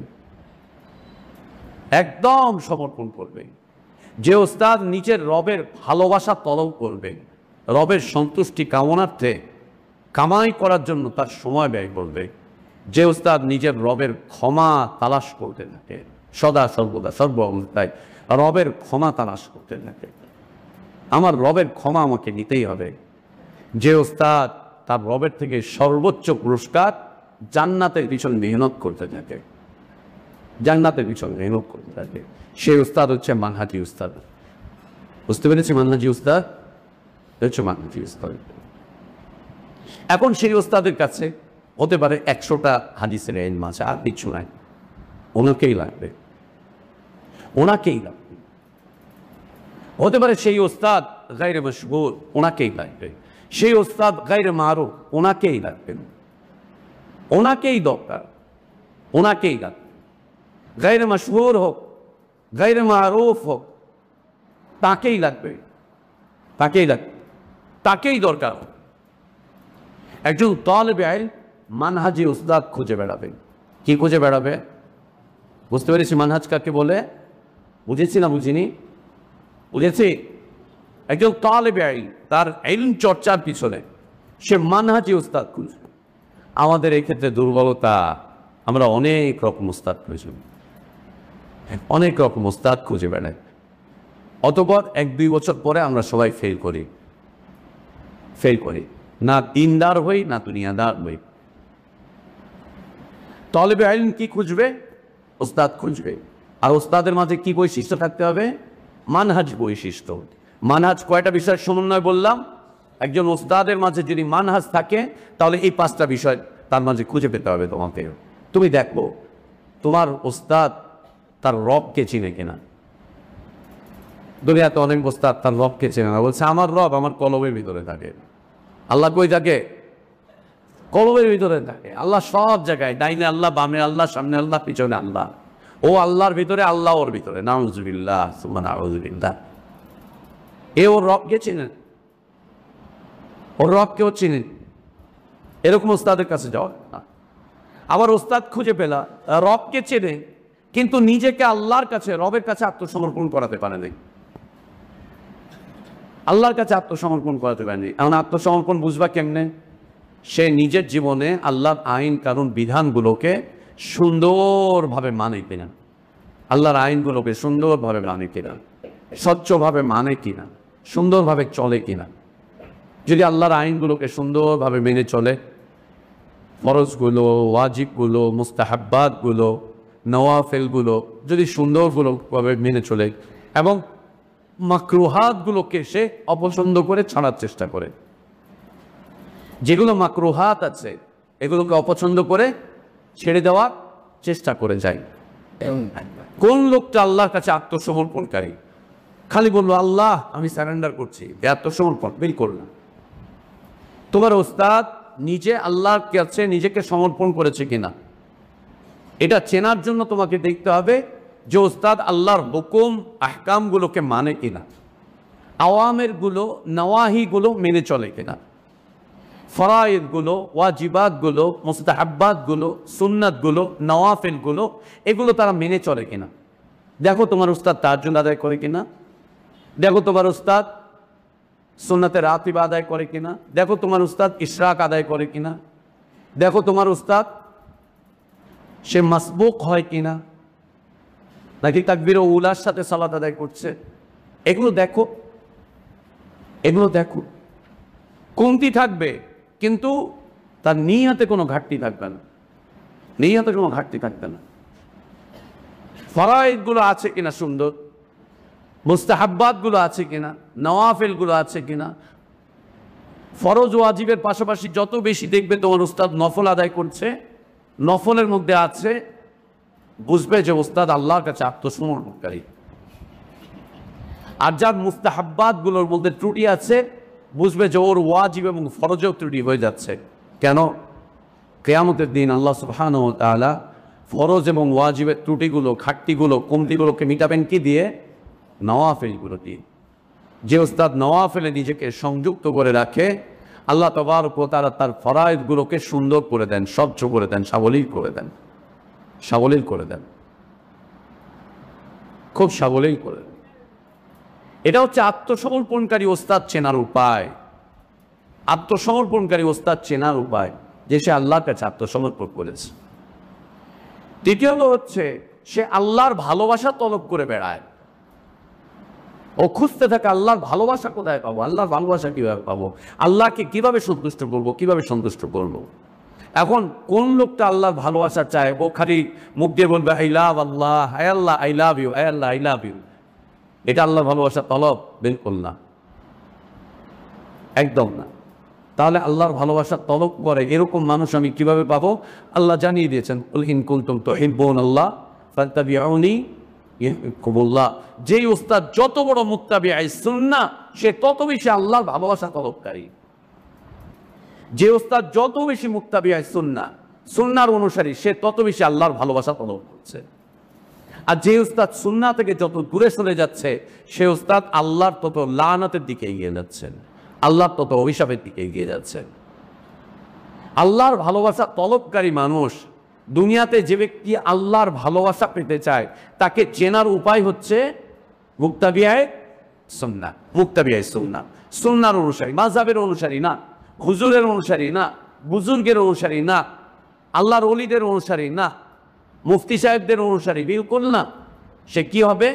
[SPEAKER 1] একদম সমর্পণ করবেন, যে উস্তাদ নিজের রবের ভালোবাসা তলব করবেন, রবের সন্তুষ্টি কামনার্থে কামাই করার জন্য তার সময় ব্যয় করবে, যে উস্তাদ নিজের রবের ক্ষমা তালাশ করতে থাকে, সদা সর্বদা সর্ব অবস্থায় রবের ক্ষমা তালাশ করতে থাকে, আমার রবের ক্ষমা আমাকে নিতেই হবে, যে উস্তাদ তার রবের থেকে সর্বোচ্চ পুরস্কার জান্নাতের পিছনে মেহনত করতে থাকে, জান্নাতের পিছনে মেহনত করতে থাকে, সেই উস্তাদ হচ্ছে মানহাজি উস্তাদ। বুঝতে পেরেছি? মানহাজি উস্তাদ হচ্ছে মানহাজি উস্তাদ। এখন সেই উস্তাদের কাছে হতে পারে 100টা হাদিসের ইলম আছে, আর কিছু নাই, ওনাকেই লাগবে, ওনাকেই লাগবে। হতে পারে সেই উস্তাদ গায়রে মশহুর, ওনাকেই লাগবে, সেই উস্তাদ গায়রে মারুফ, ওনাকেই লাগবে, ওনাকেই দরকার, ওনাকেই লাগবে। গায়রে মশহুর হোক, গায়রে মারুফ হোক, তাকেই লাগবে, তাকেই লাগবে, তাকেই দরকার। একজন তালেবে ইলম মানহাজি উস্তাদ খুঁজে বেড়াবে। কি খুঁজে বেড়াবে? বুঝতে পেরেছি মানহাজ কাকে বলে? বুঝেছি না বুঝিনি? বুঝেছি? একজন তালেবে ইলম তার ইলম চর্চার পিছনে সে মানহাজি উস্তাদ খুঁজবে। আমাদের এই ক্ষেত্রে দুর্বলতা, আমরা অনেক রকম উস্তাদ খুঁজে, অনেক রকম উস্তাদ খুঁজে বেড়াই, অতঃপর 1-2 বছর পরে আমরা সবাই ফেল করি, ফেল করি, না দিনদার হই না দুনিয়াদার হই। তালেবে ইলম কি খুঁজবে? উস্তাদ খুঁজবে। আর উস্তাদের মাঝে কি বৈশিষ্ট্য থাকতে হবে? মানহাজ বৈশিষ্ট্য। মানহাজ কয়টা বিষয়ের সমন্বয় বললাম? একজন উস্তাদের মাঝে যদি মানহাজ থাকে তাহলে এই 5টা বিষয় তার মাঝে খুঁজে পেতে হবে তোমাকে। তুমি দেখো তোমার উস্তাদ তার রবকে চিনে কিনা। দুনিয়াতে অনেক উস্তাদ তার রবকে চেনে না, বলছে আমার রব আমার কলবের ভিতরে থাকে। আল্লাহ কই থাকে? কলবের ভিতরে থাকে। আল্লাহ সব জায়গায়, ডাইনে আল্লাহ, বামে আল্লাহ, সামনে আল্লাহ, পিছনে আল্লাহ। ও আল্লাহর ভিতরে, আল্লাহ ওর ভিতরে। নাউযুবিল্লাহ সুম্মা নাউযুবিল্লাহ। এ ওর রবকে চিনেন, ওর রবকেও চিনেন। এরকম ওস্তাদের কাছে যাও। আবার ওস্তাদ খুঁজে পেলা রবকে চেনে কিন্তু নিজেকে আল্লাহর কাছে, রবের কাছে আত্মসমর্পণ করাতে পারে নাই, আল্লাহর কাছে আত্মসমর্পণ করাতে পারেনি। এখন আত্মসমর্পণ বুঝবা কেমনে? সে নিজের জীবনে আল্লাহর আইন কানুন বিধানগুলোকে সুন্দরভাবে মানে কিনা, আল্লাহর আইনগুলোকে সুন্দরভাবে মানে কিনা, স্বচ্ছভাবে মানে কিনা, সুন্দরভাবে চলে কিনা। যদি আল্লাহর আইনগুলোকে সুন্দরভাবে মেনে চলে, ফরজগুলো, ওয়াজিবগুলো, মুস্তাহাব্বাতগুলো, নওয়াফেলগুলো যদি সুন্দরভাবে মেনে চলে এবং মাকরুহাতগুলোকে সে অপছন্দ করে ছাড়ার চেষ্টা করে, যেগুলো মাকরুহাত আছে এগুলোকে অপছন্দ করে ছেড়ে দেওয়ার চেষ্টা করে যায়। কোন লোকটা আল্লাহর কাছে আত্মসমর্পণকারী, খালি বললো আল্লাহ আমি সারেন্ডার করছি, আত্মসমর্পণ বের করলাম। তোমার ওস্তাদ নিজে আল্লাহর কাছে নিজেকে সমর্পণ করেছে কিনা এটা চেনার জন্য তোমাকে দেখতে হবে যে ওস্তাদ আল্লাহর হুকুম আহকামগুলোকে মানে কিনা, আওয়ামেরগুলো নওয়াহিগুলো মেনে চলে কিনা, ফরায়েদগুলো, ওয়াজিবাতগুলো, মুস্তাহাব্বাতগুলো, সুন্নাতগুলো, নওয়াফিলগুলো এগুলো তারা মেনে চলে কিনা। দেখো তোমার উস্তাদ তাহাজ্জুদ আদায় করে কিনা, দেখো তোমার উস্তাদ সুন্নাতে রাতিব আদায় করে কিনা, দেখো তোমার উস্তাদ ইশরাক আদায় করে কিনা, দেখো তোমার উস্তাদ সে মাসবুক হয় কিনা, নাকি তাকবীর উলার সাথে সালাত আদায় করছে। এগুলো দেখো, এগুলো দেখো। কমতি থাকবে কিন্তু তার নিয়তে কোনো ঘাটতি থাকবে না, নিয়তে কোনো ঘাটতি থাকবে না। ফরায়েদগুলো আছে কিনা সুন্দর, মুস্তাহাব্বাতগুলো আছে কিনা, নওয়াফেলগুলো আছে কিনা। ফরজ ওয়াজিবের পাশাপাশি যত বেশি দেখবে তোমার উস্তাদ নফল আদায় করছে, নফলের মধ্যে আছে, বুঝবে যে উস্তাদ আল্লাহর কাছে আত্মসমর্পণকারী। আর যার মুস্তাহাব্বাতগুলোর মধ্যে ত্রুটি আছে, বুঝবে যে ওর ওয়াজিব এবং ফরজেও ত্রুটি হয়ে যাচ্ছে। কেন? কিয়ামতের দিন আল্লাহ সুবহানাহু ওয়া তাআলা ফরজ এবং ওয়াজিবের ত্রুটিগুলো, ঘাটতিগুলো, কমতিগুলোকে মিটাবেন কি দিয়ে? নওয়াফিলগুলো দিয়ে। যে উস্তাদ নওয়াফিলে নিজেকে সংযুক্ত করে রাখে, আল্লাহ তাবারক ওয়া তাআলা তার ফরায়েদগুলোকে সুন্দর করে দেন, স্বচ্ছ করে দেন, সাবলীল করে দেন, সাবলীল করে দেন, খুব সাবলীল করে দেন। এটা হচ্ছে আত্মসমর্পণকারী ওস্তাদ চেনার উপায়। আত্মসমর্পণকারী ওস্তাদ চেনার উপায় যে সে আল্লাহর কাছে আত্মসমর্পণ করেছে। দ্বিতীয়ত হচ্ছে সে আল্লাহর ভালোবাসা তলব করে বেড়ায়। ও খুঁজতে থাকে আল্লাহর ভালোবাসা কোথায় পাবো, আল্লাহর ভালোবাসা কিভাবে পাবো, আল্লাহকে কিভাবে সন্তুষ্ট করবো, কিভাবে সন্তুষ্ট করবো। এখন কোন লোকটা আল্লাহর ভালোবাসা চায়? ও খালি মুখ দিয়ে বলবে I love Allah, I Allah I love you, I Allah I love you. এটা আল্লাহর ভালোবাসা তলব? বিলকুল না, একদম না। তাহলে আল্লাহর ভালোবাসা তলব করে এরকম মানুষ আমি কিভাবে পাবো? আল্লাহ জানিয়ে দিয়েছেন, কুল ইন কুনতুম তুহিব্বুনাল্লাহ ফাত্তাবিউনি ইউহিব্বুকুমুল্লাহ। যেই উস্তাদ যত বড় মুত্তাবিআই সুন্নাহ, সে তত বেশি আল্লাহর ভালোবাসা তলবকারী। যে উস্তাদ যত বেশি মুত্তাবিআই সুন্নাহ, সুন্নাহর অনুসারী, সে তত বেশি আল্লাহর ভালোবাসা তলব করছে। আর যে উস্তাদ সুন্নাহ থেকে যত দূরে চলে যাচ্ছে, সে উস্তাদ আল্লাহর তত লানাতের দিকে এগিয়ে যাচ্ছেন, আল্লাহর তত অভিশাপের দিকে এগিয়ে যাচ্ছেন। আল্লাহর ভালোবাসা তলবকারী মানুষ, দুনিয়াতে যে ব্যক্তি আল্লাহর ভালোবাসা পেতে চায়, তাকে চেনার উপায় হচ্ছে মুত্তাবিআই সুন্নাহ। মুত্তাবিআই সুন্নাহ, সুন্নাহর অনুসারী, মাযহাবের অনুসারী না, হুজুরের অনুসারী না, বুজুর্গের অনুসারী না, আল্লাহর ওলিদের অনুসারী না, মুফতি সাহেবদের অনুসারী, বিলকুল না। সে কি হবে?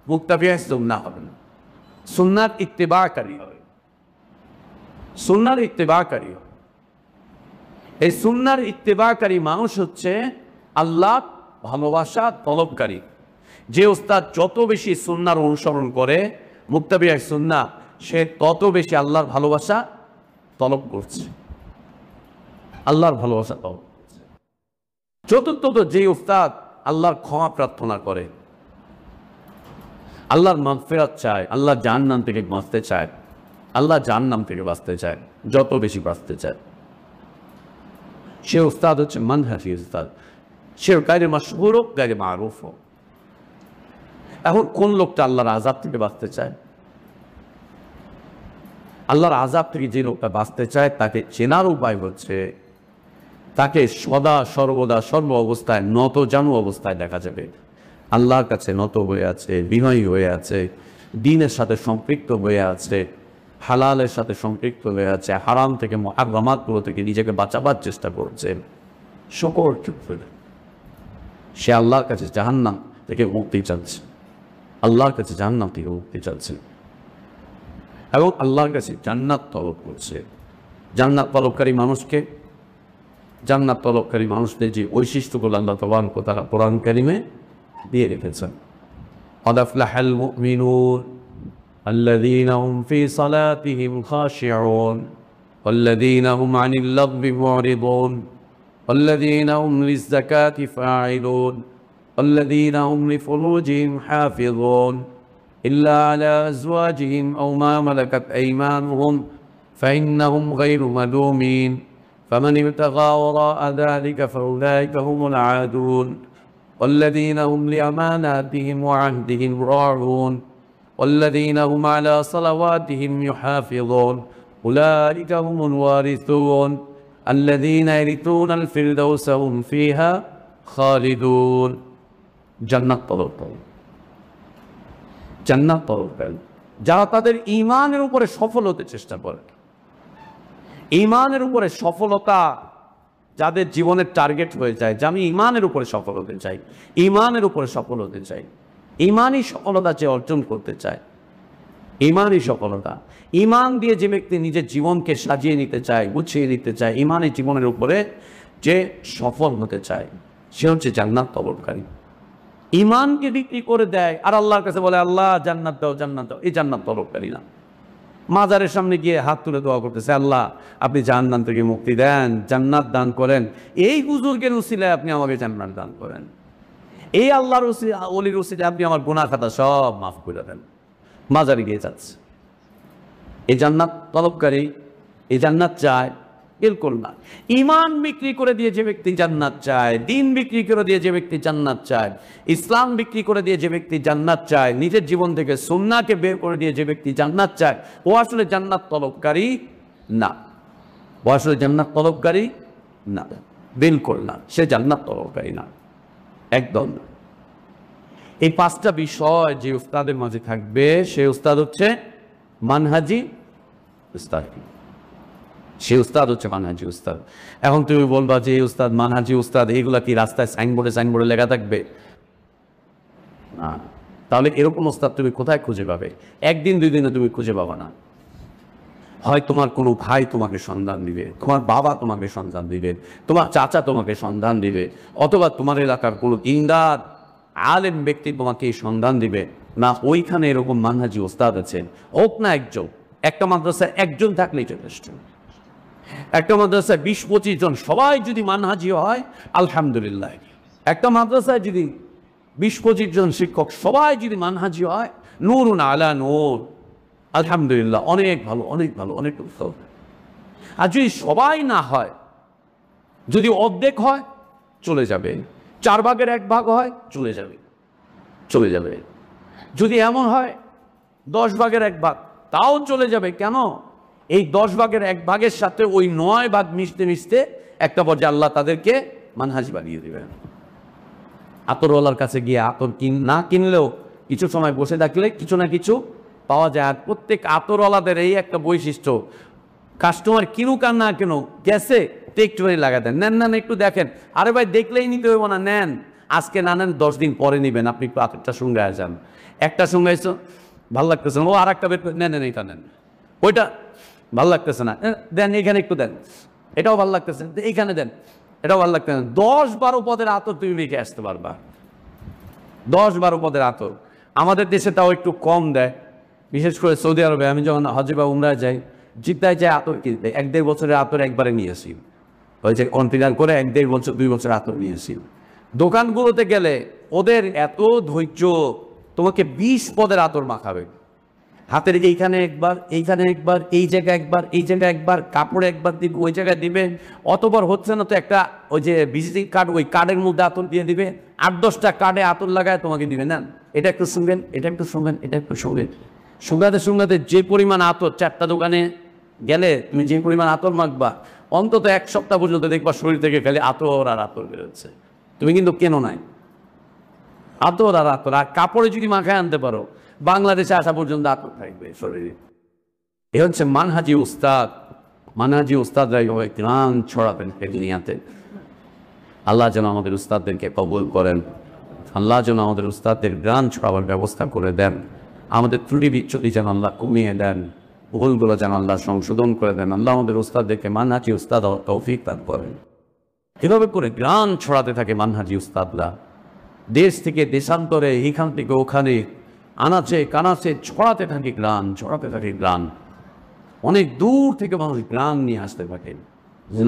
[SPEAKER 1] মুত্তাবিআই সুন্নাহ হবে না, সুন্নাহর ইত্তেবাকারী হবে, সুন্নাহর ইত্তেবাকারী হবে। এই সুন্নাহর ইত্তেবাকারী মানুষ হচ্ছে আল্লাহ ভালোবাসা তলবকারী। যে উস্তাদ যত বেশি সুন্নাহর অনুসরণ করে, মুত্তাবিআই সুন্নাহ, সে তত বেশি আল্লাহর ভালোবাসা তলব করছে, আল্লাহর ভালোবাসা তলব করছে। চতুর্থত, যে উস্তাদ আল্লাহর ক্ষমা প্রার্থনা করে, আল্লাহর মাগফিরাত চায়, আল্লাহর জাহান্নাম থেকে বাঁচতে চায়, আল্লাহ জাহান্নাম থেকে বাঁচতে চায়, যত বেশি বাঁচতে চায়, সে উস্তাদ হচ্ছে মানহাজি উস্তাদ। সে গায়রে মাশহুর হোক, গায়রে মারুফ হোক। এখন কোন লোকটা আল্লাহর আযাব থেকে বাঁচতে চায়? আল্লাহর আযাব থেকে যে লোকটা বাঁচতে চায়, তাকে চেনার উপায় হচ্ছে তাকে সদা সর্বদা সর্ব অবস্থায় নত জানু অবস্থায় দেখা যাবে। আল্লাহর কাছে নত হয়ে আছে, বিনয়ী হয়ে আছে, দ্বীনের সাথে সম্পৃক্ত হয়ে আছে, হালালের সাথে সম্পৃক্ত হয়ে আছে, হারাম থেকে মুহাররামাতগুলো থেকে নিজেকে বাঁচাবার চেষ্টা করছে। শুকর করে সে আল্লাহর কাছে জাহান্নাম থেকে মুক্তি চাচ্ছে, আল্লাহর কাছে জাহান্নাম থেকে মুক্তি চাচ্ছে এবং আল্লাহর কাছে জান্নাত তলব করছে। জান্নাত তলবকারী মানুষকে, জান্নাত তলবকারী মানুষদের যে বৈশিষ্ট্যগুলো আল্লাহ তাবারক ওয়া তাআলা কোরআন কারিমে দিয়ে রেখেছেন। قد أفلح المؤمنون الذين هم في صلاتهم خاشعون والذين هم عن اللغو معرضون والذين هم للزكاة فاعلون والذين هم لفروجهم حافظون إلا على أزواجهم أو ما ملكت أيمانهم فإنهم غير ملومين فمن ابتغى وراء ذلك فأولئك هم العادون والذين هم لأماناتهم وعهدهم راعون والذين هم على صلواتهم يحافظون أولئك هم الوارثون الذين يرثون الفردوس هم فيها خالدون জান্নাত তলব করে, জান্নাত তলব করে যারা তাদের ঈমানের উপরে সফল হতে চেষ্টা করে। ঈমানের উপরে সফলতা যাদের জীবনের টার্গেট হয়ে যায়, যে আমি ঈমানের উপরে সফল হতে চাই, ঈমানের উপরে সফল হতে চাই, ঈমানই সফলতা যে অর্জন করতে চায়, ঈমানই সফলতা। ঈমান দিয়ে যে ব্যক্তি নিজের জীবনকে সাজিয়ে নিতে চায়, গুছিয়ে নিতে চায়, ঈমানের জীবনের উপরে যে সফল হতে চায়, সে হচ্ছে জান্নাত তলবকারী। ইমানকে বিক্রি করে দেয় আর আল্লাহর কাছে বলে আল্লাহ জান্নাত দাও, জান্নাত দাও। এই জান্নাত তলবকারী না। মাজারের সামনে গিয়ে হাত তুলে দোয়া করতেছে, আল্লাহ আপনি জাহান্নাম থেকে মুক্তি দেন, জান্নাত দান করেন, এই বুজুর্গের উসিলায় আপনি আমাকে জান্নাত দান করেন, এই আল্লাহর ওলির উসিলায় আপনি আমার গুনাহ খাতা সব মাফ করে দেন। মাজারে গিয়ে যাচ্ছে। এই জান্নাত তলবকারী, এই জান্নাত চায়? বিলকুল না। ইমান বিক্রি করে দিয়ে যে ব্যক্তি জান্নাত চায়, দিন বিক্রি করে দিয়ে যে ব্যক্তি জান্নাত চায়, ইসলাম বিক্রি করে দিয়ে যে ব্যক্তি জান্নাত চায়, নিজের জীবন থেকে সুন্নাহকে বের করে দিয়ে যে ব্যক্তি জান্নাত চায়, ও আসলে জান্নাত তলবকারী না। ও আসলে জান্নাত তলবকারী না, বিলকুল না। সে জান্নাত তলবকারী না, একদম না। এই পাঁচটা বিষয় যে উস্তাদের মাঝে থাকবে, সে উস্তাদ হচ্ছে মানহাজি উস্তাদ। সে উস্তাদ হচ্ছে মানহাজি উস্তাদ। এখন তুমি বলবা যে এই উস্তাদ মানহাজি উস্তাদ, এইগুলা কি রাস্তায় সাইনবোর্ডে লেখা থাকবে? না। তাহলে এরকম উস্তাদ তুমি কোথায় খুঁজে পাবে? একদিন দুই দিনে তুমি খুঁজে পাবা না। হয় তোমার কোনো ভাই তোমাকে সন্ধান দিবে, তোমার বাবা তোমাকে সন্ধান দিবে, তোমার চাচা তোমাকে সন্ধান দিবে, অথবা তোমার এলাকার কোনো ইন্দার আলেম ব্যক্তি তোমাকে এই সন্ধান দিবে। না, ওইখানে এরকম মানহাজি ওস্তাদ আছেন, হোক না একজন। একটা মাদ্রাসায় একজন থাকলেই যথেষ্ট। একটা মাদ্রাসায় 20-25 জন সবাই যদি মানহাজি হয়, আলহামদুলিল্লাহ। একটা মাদ্রাসায় যদি 20-25 জন শিক্ষক সবাই যদি মানহাজি হয়, নূরুন আলা নূর, আলহামদুলিল্লাহ, অনেক ভালো, অনেক ভালো, অনেক উত্তম। আর যদি সবাই না হয়, যদি অর্ধেক হয়, চলে যাবে। 4 ভাগের 1 ভাগ হয়, চলে যাবে, চলে যাবে। যদি এমন হয় 10 ভাগের 1 ভাগ, তাও চলে যাবে। কেন? এই 10 ভাগের 1 ভাগের সাথে ওই 9 ভাগ মিশতে মিশতে একটা পর্যায়ে আল্লাহ তাদেরকে মানহাজি বানিয়ে দেবেন। আতরওয়ালার কাছে গিয়ে আতর না কিনলেও কিছু সময় বসে থাকলে কিছু না কিছু পাওয়া যায়। আর প্রত্যেক আতরওয়ালাদের এই একটা বৈশিষ্ট্য, কাস্টমার কিনুক আর না কেন, গেছে একটুখানি লাগা দেন, নেন না একটু দেখেন। আরে ভাই দেখলেই নিতে হবে না, নেন, আজকে না নেন 10 দিন পরে নিবেন। আপনি একটু আতরটা সঙ্গে যান, একটা সঙ্গে এসো, ভালো লাগতেছে না, ও আর একটা বের করে নেন, এইটা নেন, ওইটা ভালো লাগতেছে না, দেন এখানে একটু দেন, এটাও ভালো লাগতেছে, এইখানে দেন, এটাও ভালো লাগতেছে না। 10-12 পদের আতর তুমি রেখে আসতে পারবা। 10-12 পদের আতর আমাদের দেশে তাও একটু কম দেয়, বিশেষ করে সৌদি আরবে। আমি যখন হজে বা উমরায় যাই, জিদ্দায় যাই আতর কিনতে, 1-1.5 বছরের আতর একবারে নিয়েছি। ওই যে কন্টেনার করে 1-1.5 বছর 2 বছর আতর নিয়েছি। দোকানগুলোতে গেলে ওদের এত ধৈর্য, তোমাকে 20 পদের আতর মাখাবে। হাতের এইখানে একবার, এইখানে একবার, এই জায়গায় একবার, এই জায়গায় একবার, কাপড়ে একবার দিবে, ওই জায়গায় দিবে। অতবার হচ্ছে না তো একটা ওই যে ভিজিটিং কার্ড, ওই কার্ডের মধ্যে আতর দিয়ে দিবে। 8-10টা কার্ডে আতর লাগায় তোমাকে দিবে, না এটা একটু শুনবেন, এটা একটু শুনবেন, এটা একটু শুনবেন। শুনগাতে যে পরিমাণ আতর, 4টা দোকানে গেলে তুমি যে পরিমাণ আতর মাখবা, অন্তত 1 সপ্তাহ পর্যন্ত দেখবা শরীর থেকে খালি আতর আর আতর বেরোচ্ছে। তুমি কিন্তু কেন নাই আতর আর আতর। আর কাপড়ে যদি মাখায় আনতে পারো, বাংলাদেশে আসা পর্যন্ত আতর থাকবে শরীরে। এ হচ্ছে মানহাজি উস্তাদ। মানহাজি উস্তাদরা এইভাবে গ্রাম ছড়াবেন এই দুনিয়াতে। আল্লাহ যেন আমাদের উস্তাদদেরকে কবুল করেন, আল্লাহ যেন আমাদের উস্তাদদের গ্রাম ছড়াবার ব্যবস্থা করে দেন, আমাদের ত্রুটি বিচ্ছুতি যেন আল্লাহ কমিয়ে দেন, ভুলগুলো যেন আল্লাহ সংশোধন করে দেন। আল্লাহ আমাদের উস্তাদদেরকে মানহাজি উস্তাদ তৌফিক দান করেন। এভাবে করে গ্রাম ছড়াতে থাকে মানহাজি উস্তাদরা, দেশ থেকে দেশান্তরে, এখান থেকে ওখানে, আনাচে কানাচে ছড়াতে থাকে গ্রাম, ছড়াতে থাকে গ্রাম। অনেক দূর থেকে মানুষ গ্রাম নিয়ে আসতে থাকে,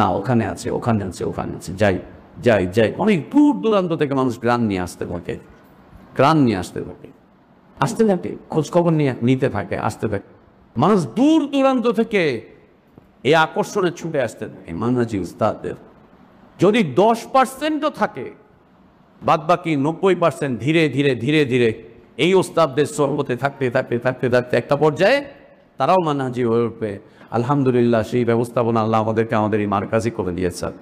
[SPEAKER 1] না ওখানে আছে, ওখানে আছে, ওখানে আছে, যাই যাই যাই। অনেক দূর দূরান্ত থেকে মানুষ গ্রাম নিয়ে আসতে থাকে, গ্রাম নিয়ে আসতে থাকে, আসতে থাকে, খোঁজখবর নিতে থাকে, আসতে থাকে। মানুষ দূর দূরান্ত থেকে এই আকর্ষণে ছুটে আসতে থাকে মানহাজি উস্তাদদের। যদি 10%ও থাকে, বাদ বাকি 90% ধীরে ধীরে ধীরে ধীরে এই উস্তাদদের সহবতে থাকতে থাকতে থাকতে থাকতে একটা পর্যায়ে তারাও মানহাজি হয়ে উঠবে। আলহামদুলিল্লাহ, সেই ব্যবস্থাপনা আল্লাহ আমাদেরকে আমাদের এই মার্কাজি করে দিয়েছেন,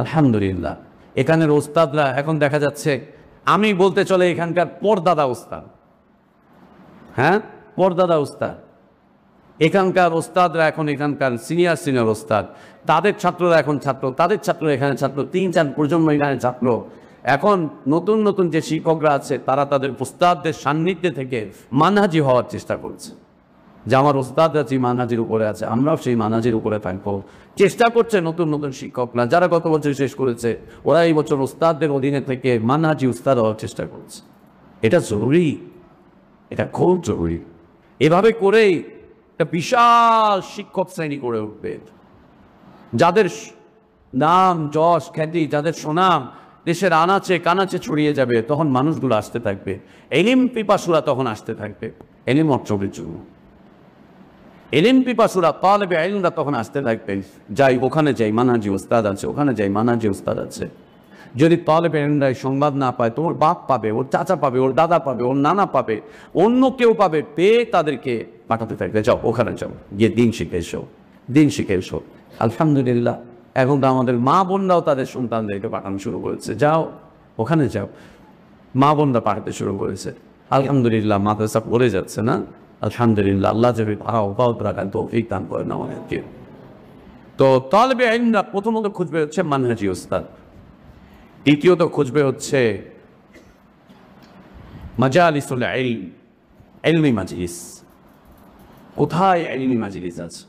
[SPEAKER 1] আলহামদুলিল্লাহ। এখানের উস্তাদরা এখন দেখা যাচ্ছে, আমি বলতে চলে এখানকার পর্দাদা উস্তাদ, হ্যাঁ পর্দাদা উস্তাদ। এখানকার ওস্তাদরা এখন এখানকার সিনিয়র ওস্তাদ, তাদের ছাত্ররা এখন ছাত্র, তাদের ছাত্র এখানে ছাত্র, 3-4 প্রজন্ম এখানে ছাত্র। এখন নতুন নতুন যে শিক্ষকরা আছে, তারা তাদের ওস্তাদদের সান্নিধ্যে থেকে মানহাজি হওয়ার চেষ্টা করছে। যে আমার ওস্তাদরা যে মানহাজের উপরে আছে, আমরাও সেই মানহাজের উপরে থাকবো। চেষ্টা করছে নতুন নতুন শিক্ষকরা, যারা গত বছর শেষ করেছে, ওরা এই বছর ওস্তাদদের অধীনে থেকে মানহাজি উস্তাদ হওয়ার চেষ্টা করছে। এটা জরুরি, এটা খুব জরুরি। এভাবে করেই একটা বিশাল শিক্ষক শ্রেণী করে উঠবে, যাদের নাম যশ খ্যাতি, যাদের সুনাম দেশের আনাচে কানাচে ছড়িয়ে যাবে। তখন মানুষগুলো আসতে থাকবে, এলিম পিপাসুরা তখন আসতে থাকবে এলিম অর্জনের জন্য। এলিম পিপাসুরা তালেবে ইলমরা তখন আসতে থাকবে, যাই ওখানে যাই মানহাজি উস্তাদ আছে, ওখানে যাই মানহাজি উস্তাদ আছে। যদি তালেবে ইলমরা সংবাদ না পায়, তোমার বাপ পাবে, ওর চাচা পাবে, ওর দাদা পাবে, ওর নানা পাবে, অন্য কেউ পাবে, পেয়ে তাদেরকে পাঠাতে থাকবে, যাও ওখানে যাও, গিয়ে দিন শিখে এসো, দিন শিখে এসো। আলহামদুলিল্লাহ, এখন তো আমাদের মা বোনরাও তাদের সন্তানদেরকে পাঠানো শুরু করেছে, যাও ওখানে যাও। মা বোনরা পাঠাতে শুরু করেছে, আলহামদুলিল্লাহ, মাদ্রাসা পড়ে যাচ্ছে না, আলহামদুলিল্লাহ। আল্লাহ যদি রাখান তৌফিক দান করেন আমাদেরকে। তো তালেবে ইলমরা প্রথমত খুঁজবে হচ্ছে মানহাজি উস্তাদ, দ্বিতীয়ত খুঁজবে হচ্ছে মাজালিসুল ইলম, ইলমি মাজলিস। কোথায় ইলমি মাজলিস আছে,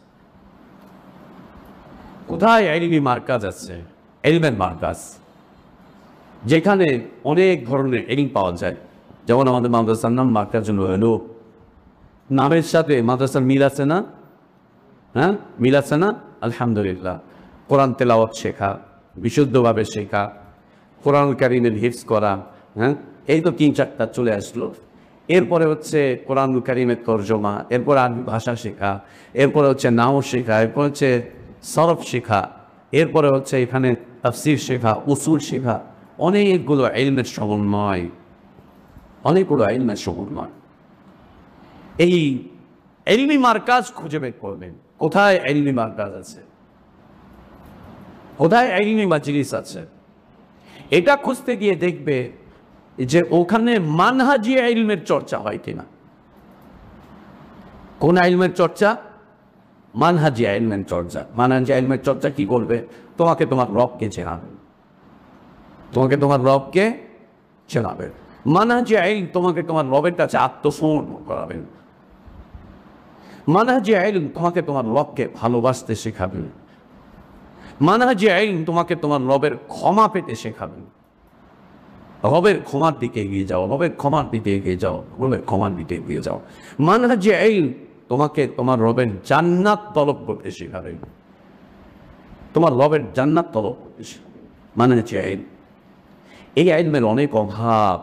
[SPEAKER 1] কোথায় ইলমি মার্কাজ আছে, ইলমের মার্কাজ, যেখানে অনেক ধরনের ইলম পাওয়া যায়। যেমন আমাদের মাদ্রাসার নাম মার্কাজ হলো, নামের সাথে মাদ্রাসার মিল আছে না? হ্যাঁ, মিল আছে না? আলহামদুলিল্লাহ। কোরআন তেলাওয়াত শেখা, বিশুদ্ধভাবে শেখা, কোরআন কারীমের হিফজ করা, হ্যাঁ, এই তো 3-4টা চলে আসলো। এরপরে হচ্ছে কোরআন কারীমের তরজমা, এরপর আরবি ভাষা শেখা, এরপরে হচ্ছে নাও শেখা, এরপর হচ্ছে সরফ শেখা, এরপরে হচ্ছে এখানে তাফসীর শেখা, উসুল শেখা। অনেকগুলো ইলমের সমন্বয়, অনেকগুলো ইলমের সমন্বয়। এই ইলমি মার্কাজ খুঁজে বের করবেন, কোথায় ইলমি মার্কাজ আছে, কোথায় ইলমি মাজলিস আছে। এটা খুঁজতে গিয়ে দেখবে যে ওখানে মানহাজি ইলমের চর্চা হয় কিনা। কোন ইলমের চর্চা? মানহাজি ইলমের চর্চা। মানহাজি ইলমের চর্চা কি করবে? তোমাকে তোমার রবকে চেনাবে, তোমাকে তোমার রবকে চেনাবে। মানহাজি ইলম তোমাকে তোমার রবের কাছে আত্মসমর্পণ করাবেন। মানহাজি ইলম তোমাকে তোমার রবকে ভালোবাসতে শেখাবেন। মানহাজি ইলম তোমাকে তোমার রবের ক্ষমা পেতে শেখাবেন। রবের ক্ষমার দিকে এগিয়ে যাও, রবের ক্ষমার দিকে এগিয়ে যাও, রবের ক্ষমার দিকে এগিয়ে যাও। মানহাজি ইলম তোমাকে তোমার রবের জান্নাত তলব করতে শেখাবেন, তোমার রবের জান্নাত তলব করতে শেখাবেন। মানহাজি ইলম, এই ইলমের অনেক অভাব।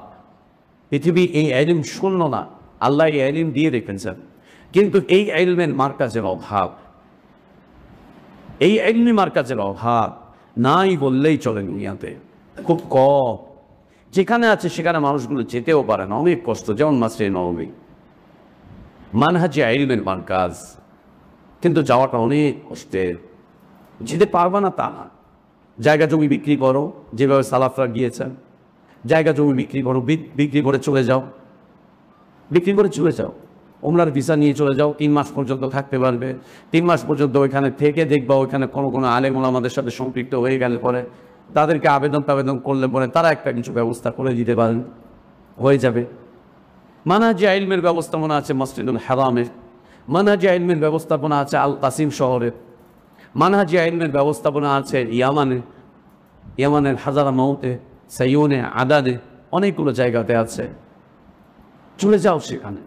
[SPEAKER 1] পৃথিবী এই ইলম শূন্য না, আল্লাহ এই ইলম দিয়ে রেখেছেন, কিন্তু এই ইলমের মার্কাজের অভাব, এই ইলমি মার্কাজের অভাব নাই বললেই চলে দুনিয়াতে, খুব কম। যেখানে আছে সেখানে মানুষগুলো যেতেও পারে না, অনেক কষ্ট। যেমন মসজিদে নববী, মানহাজি ইলমের মার্কাজ, কিন্তু যাওয়াটা অনেক কষ্টের। যেতে পারবে না তা না, জায়গা জমি বিক্রি করো, যেভাবে সালাফরা গিয়েছেন, জায়গা জমি বিক্রি করো, বিক্রি করে চলে যাও, বিক্রি করে চলে যাও, ওমরার ভিসা নিয়ে চলে যাও, 3 মাস পর্যন্ত থাকতে পারবে। 3 মাস পর্যন্ত ওইখানে থেকে দেখবা, ওইখানে কোনো আলেম ওলামাদের সাথে সম্পৃক্ত হয়ে গেলে পরে তাদেরকে আবেদন করলে পরে তারা একটা কিছু ব্যবস্থা করে দিতে পারেন, হয়ে যাবে। মানহাজি ইলমের ব্যবস্থাপনা আছে মসজিদুল হারামের, মানহাজি ইলমের ব্যবস্থাপনা আছে আল কাসিম শহরের, মানহাজি ইলমের ব্যবস্থাপনা আছে ইয়ামানের হাজারা মৌতে, সাইয়ুনে, আদাদে, অনেকগুলো জায়গাতে আছে। চলে যাও সেখানে।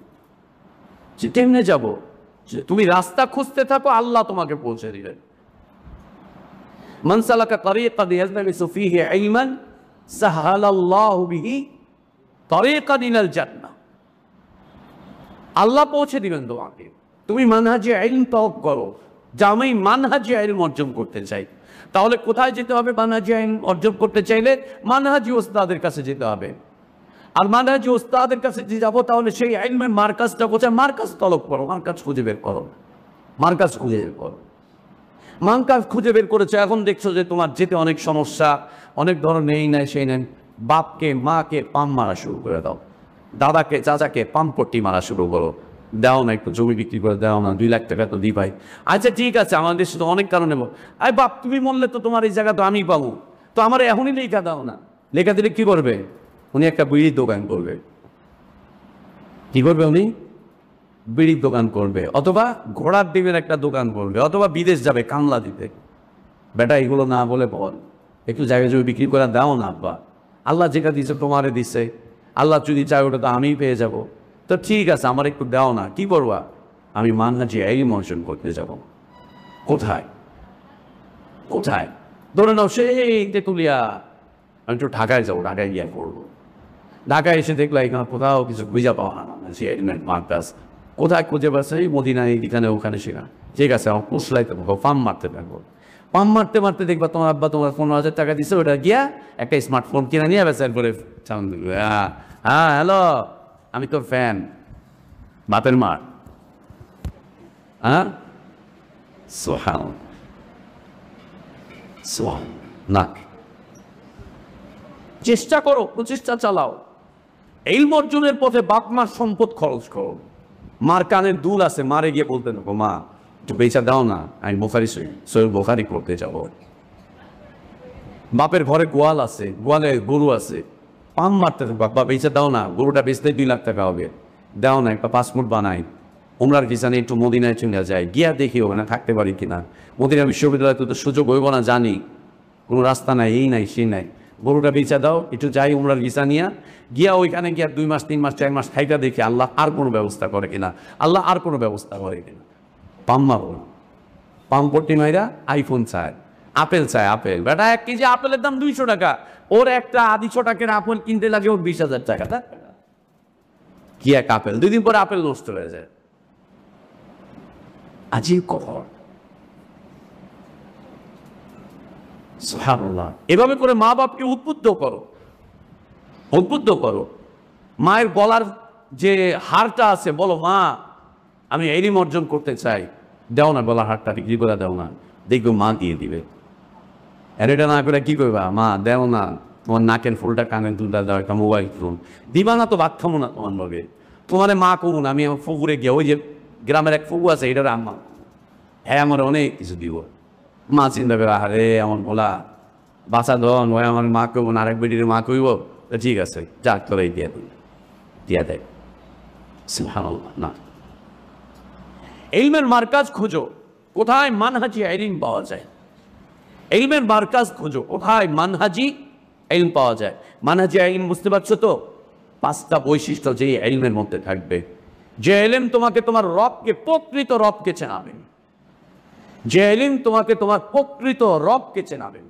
[SPEAKER 1] যে কেমনে যাবো? তুমি রাস্তা খুঁজতে থাকো, আল্লাহ তোমাকে পৌঁছে দিবেন। মান সালাকা তারিকান ইয়ালতামিসু ফীহি ইলমান সাহালাল্লাহু বিহি তারিকান ইলাল জান্নাহ। আল্লাহ পৌঁছে দিবেন তোমাকে। তুমি মানহাজি ইলম তলব করো, যে আমি মানহাজি ইলম অর্জন করতে চাই। তাহলে কোথায় যেতে হবে? মানহাজি ইলম অর্জন করতে চাইলে মানহাজি ওস্তাদের কাছে যেতে হবে। আর মানহাজি ওস্তাদের কাছে যে যাবো, তাহলে সেই ইলমের মার্কাজটা কোথায়? মার্কাজ তলব করো, মার্কাজ খুঁজে বের করো, মার্কাজ খুঁজে বের করো। মার্কাজ খুঁজে বের করেছো, এখন দেখছো যে তোমার যেতে অনেক সমস্যা, অনেক ধরনের এই নাই সেই নেন, বাপকে মাকে পাম মারা শুরু করে দাও, দাদাকে চাচাকে পাম্পট্টি মারা শুরু করো, দাও না একটু জমি বিক্রি করে দাও না, 2 লাখ টাকা তো দিই ভাই। আচ্ছা ঠিক আছে, আমাদের দেশে তো অনেক কারণে আরে বাপ তুমি মরলে তো তোমার এই জায়গা তো আমি পাবো, তো আমার এখনই লেখা দাও না। লেখা দিলে কি করবে উনি? একটা বিড়ির দোকান করবে। কি করবে উনি? বিড়ির দোকান করবে, অথবা ঘোড়ার ডিমের একটা দোকান করবে, অথবা বিদেশ যাবে কামলা দিতে। বেটা এগুলো না বলে বল, একটু জায়গা জমি বিক্রি করে দাও না আব্বা, আল্লাহ যেটা দিচ্ছে তোমারে দিচ্ছে, আল্লাহ যদি চায় ওটা তো আমিই পেয়ে যাব, তো ঠিক আছে আমার একটু দাও না, কি করবা? আমি মানহাজি ইলম অর্জন করতে যাব। কোথায় কোথায়? ধরে নাও সেই তেঁতুলিয়া, আমি একটু ঢাকায় যাবো, ঢাকায় গিয়ে করবো। ঢাকায় এসে দেখলো এখানে কোথাও কিছু খুঁজে পাওয়া না, সে মার্কাস কোথায় খুঁজে পাচ্ছে? এই মদিনায়, এখানে ওখানে সেখানে। ঠিক আছে, আমার পুষলাইতে থাকবো, পাম্প মারতে থাকবো। পাম্প মারতে মারতে দেখবা তোমার আব্বা তোমার 15,000 টাকা দিচ্ছে, ওটা গিয়া একটা স্মার্টফোন কিনে নিয়ে বেচার করে চালান দিল। হ্যাঁ হ্যালো, আমি তোর ফ্যান, বাপের মার। হ্যাঁ সোহান সোহান না, চেষ্টা করো, প্রচেষ্টা চালাও, ইলম অর্জনের পথে বাপ মার সম্পদ খরচ করো। মার কানের দুল আছে, মারে গিয়ে বলতে থাকো, মা একটু বেচা দাও না, আমি বোখারি করতে যাবো। বাপের ঘরে গোয়াল আছে, গোয়ালে গরু আছে, পাম মারতে থাকো, বাবা বেচা দাও না, গরুটা বেচতে 2 লাখ টাকা হবে, দাও না, একটা পাসপোর্ট বানাই, উমরার ভিসা নিয়ে একটু মদিনায় চলে যায়, গিয়া দেখি ওখানে থাকতে পারি কিনা। মদিনা বিশ্ববিদ্যালয়ে তো সুযোগ হইব না জানি, কোনো রাস্তা নাই, এই নাই সেই নাই, গরুটা বেচা দাও, একটু যাই উমরার ভিসা নিয়ে, গিয়া ওইখানে গিয়া 2 মাস 3 মাস 4 মাস খাইটা দেখি আল্লাহ আর কোনো ব্যবস্থা করে কিনা, আল্লাহ আর কোনো ব্যবস্থা করে কিনা। পাম মারো, পাম পট্টি মাইরা আইফোন চায়, আপেল চায়, আপেল বেটা 1 কেজি আপেলের দাম 200 টাকা, ওর একটা 250 টাকার আপেল কিনতে লাগে ওর 20,000 টাকা। কি এক আপেল, 2 দিন পরে আপেল নষ্ট হয়ে যায়। আজীব খবর। সুবহানাল্লাহ। এভাবে করে মা বাপকে উদ্বুদ্ধ করো, উদ্বুদ্ধ করো। মায়ের গলার যে হারটা আছে, বলো মা আমি ইলম অর্জন করতে চাই, দেও না গলার হারটা বিক্রি করে দাও না, দেখবে মা দিয়ে দিবে। আর এটা না করে কি করবা? মা দেও না, তোমার নাকের ফুলটা কানের দুলটা দাও, একটা মোবাইল ফোন দিবা না তো ভাত খাবো না তোমার লগে। তোমার মা করুন, আমি আমার ফুকুরে গিয়ে, ওই যে গ্রামের এক ফুকু আছে, এটার আম্মা, হ্যাঁ আমার অনেক কিছু দিব। মা চিন্তা করে, আরে আমার বলা বাঁচা ধন, ওই আমার মা কইব না, আরেক বেটির মা কইব, ঠিক আছে যাক তোরাই দিয়ে দিই, দিয়া দেয়। সুবহানাল্লাহ। না, ইলমের মার্কাজ খোঁজো, কোথায় মানহাজি ইলম পাওয়া যায়। ইলমের মার্কাজ খোঁজো, কোথায় মানহাজি ইলম পাওয়া যায়। মানহাজি ইলম বুঝতে পারছো তো? 5টা বৈশিষ্ট্য যে ইলমের মধ্যে থাকবে। যে ইলম তোমাকে তোমার রবকে, প্রকৃত রবকে চেনাবে, যে ইলম তোমাকে তোমার প্রকৃত রবকে চেনাবে,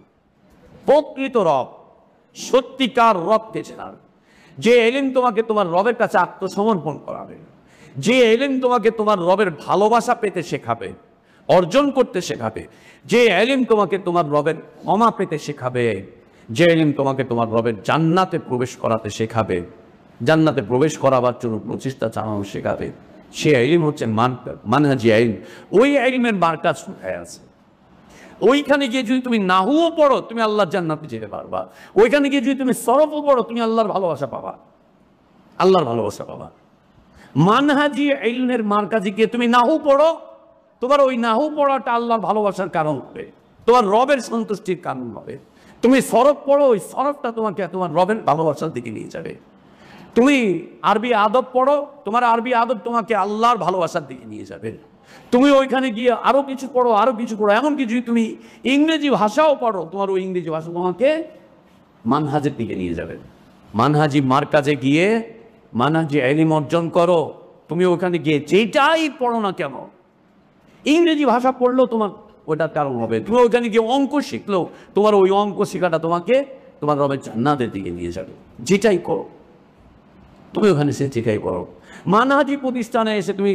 [SPEAKER 1] প্রকৃত রব, সত্যিকার রবকে চেনাবে। যে ইলম তোমাকে তোমার রবের কাছে আত্মসমর্পণ করাবে, যে ইলম তোমাকে তোমার রবের ভালোবাসা পেতে শেখাবে, অর্জন করতে শেখাবে, যে ইলম তোমাকে তোমার রবের ক্ষমা পেতে শেখাবে, যে ইলম তোমাকে তোমার রবের জান্নাতে প্রবেশ করাতে শেখাবে, জান্নাতে প্রবেশ করাবার জন্য প্রচেষ্টা চালানো শেখাবে, সে ইলম হচ্ছে মানহাজি ইলম। ওই ইলমের মার্কাজ কোথায় আছে? ওইখানে গিয়ে যদি তুমি নাহুও পড়ো, তুমি আল্লাহর জান্নাতে যেতে পারবা। ওইখানে গিয়ে যদি তুমি সরফও পড়ো, তুমি আল্লাহর ভালোবাসা পাবা, আল্লাহর ভালোবাসা পাবা। মানহাজি ইলমের মার্কাজে গিয়ে তুমি নাহু পড়ো, তোমার ওই নাহু পড়াটা আল্লাহর ভালোবাসার কারণ হবে, তোমার রবের সন্তুষ্টির কারণ হবে। তুমি সরফ পড়ো, ওই সরফটা তোমাকে তোমার রবের ভালোবাসার দিকে নিয়ে যাবে। তুমি আরবি আদব পড়ো, তোমার আরবি আদব তোমাকে আল্লাহর ভালোবাসার দিকে নিয়ে যাবে। তুমি ওইখানে গিয়ে আরো কিছু পড়ো, আরো কিছু পড়ো, এমন কিছু তুমি ইংরেজি ভাষাও পড়ো, তোমার ওই ইংরেজি ভাষা তোমাকে মানহাজের দিকে নিয়ে যাবে। মানহাজি মার্কাজে গিয়ে মানহাজি ইলম অর্জন করো। তুমি ওখানে গিয়ে যেটাই পড়ো না কেন, ইংরেজি ভাষা পড়লেও তোমার ওটার কারণ হবে। তুমি ওখানে গিয়ে অঙ্ক শিখলেও তোমার ওই অঙ্ক শেখাটা তোমাকে তোমার রবের জান্নাতের দিকে নিয়ে যাবে। যেটাই করো তুমি ওখানে সে যেটাই করো। মানহাজি প্রতিষ্ঠানে এসে তুমি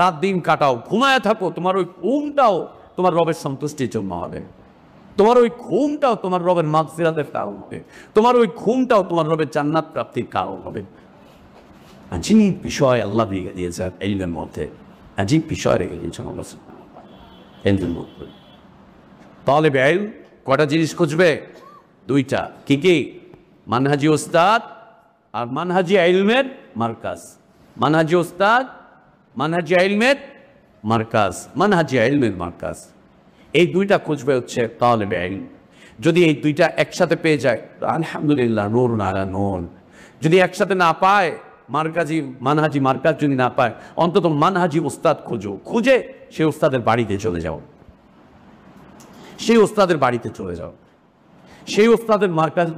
[SPEAKER 1] রাত দিন কাটাও, ঘুমায় থাকো, তোমার ওই ঘুমটাও তোমার রবের সন্তুষ্টির জন্য হবে, তোমার ওই ঘুমটাও তোমার রবের মাগফিরাতের কারণ হবে, তোমার ওই ঘুমটাও তোমার রবের জান্নাত প্রাপ্তির কারণ হবে। আজীব বিষয় আল্লাহ দিয়ে দিয়েছে ইলমের মধ্যে, আজীব বিষয় রেখে দিয়েছেন আল্লাহ ইলমের মধ্যে। তাহলে ইলম কয়টা জিনিস খুঁজবে? 2টা। কি কি? মানহাজি ওস্তাদ আর মানহাজি ইলমের মার্কাজ। মানহাজি ওস্তাদ, মানহাজি ইলমের মার্কাজ, মানহাজি ইলমের মার্কাজ, এই 2টা খুঁজবে হচ্ছে তালেবে ইলম। যদি এই 2টা একসাথে পেয়ে যায় তো আলহামদুলিল্লাহ, নূর আলা নূর। যদি একসাথে না পায়, মারকাজি মানহাজি মার্কাজ যদি না পায়, অন্তত মানহাজি উস্তাদ খোঁজো, খুঁজে সেই উস্তাদের বাড়িতে চলে যাও, সেই উস্তাদের বাড়িতে চলে যাও, সেই উস্তাদের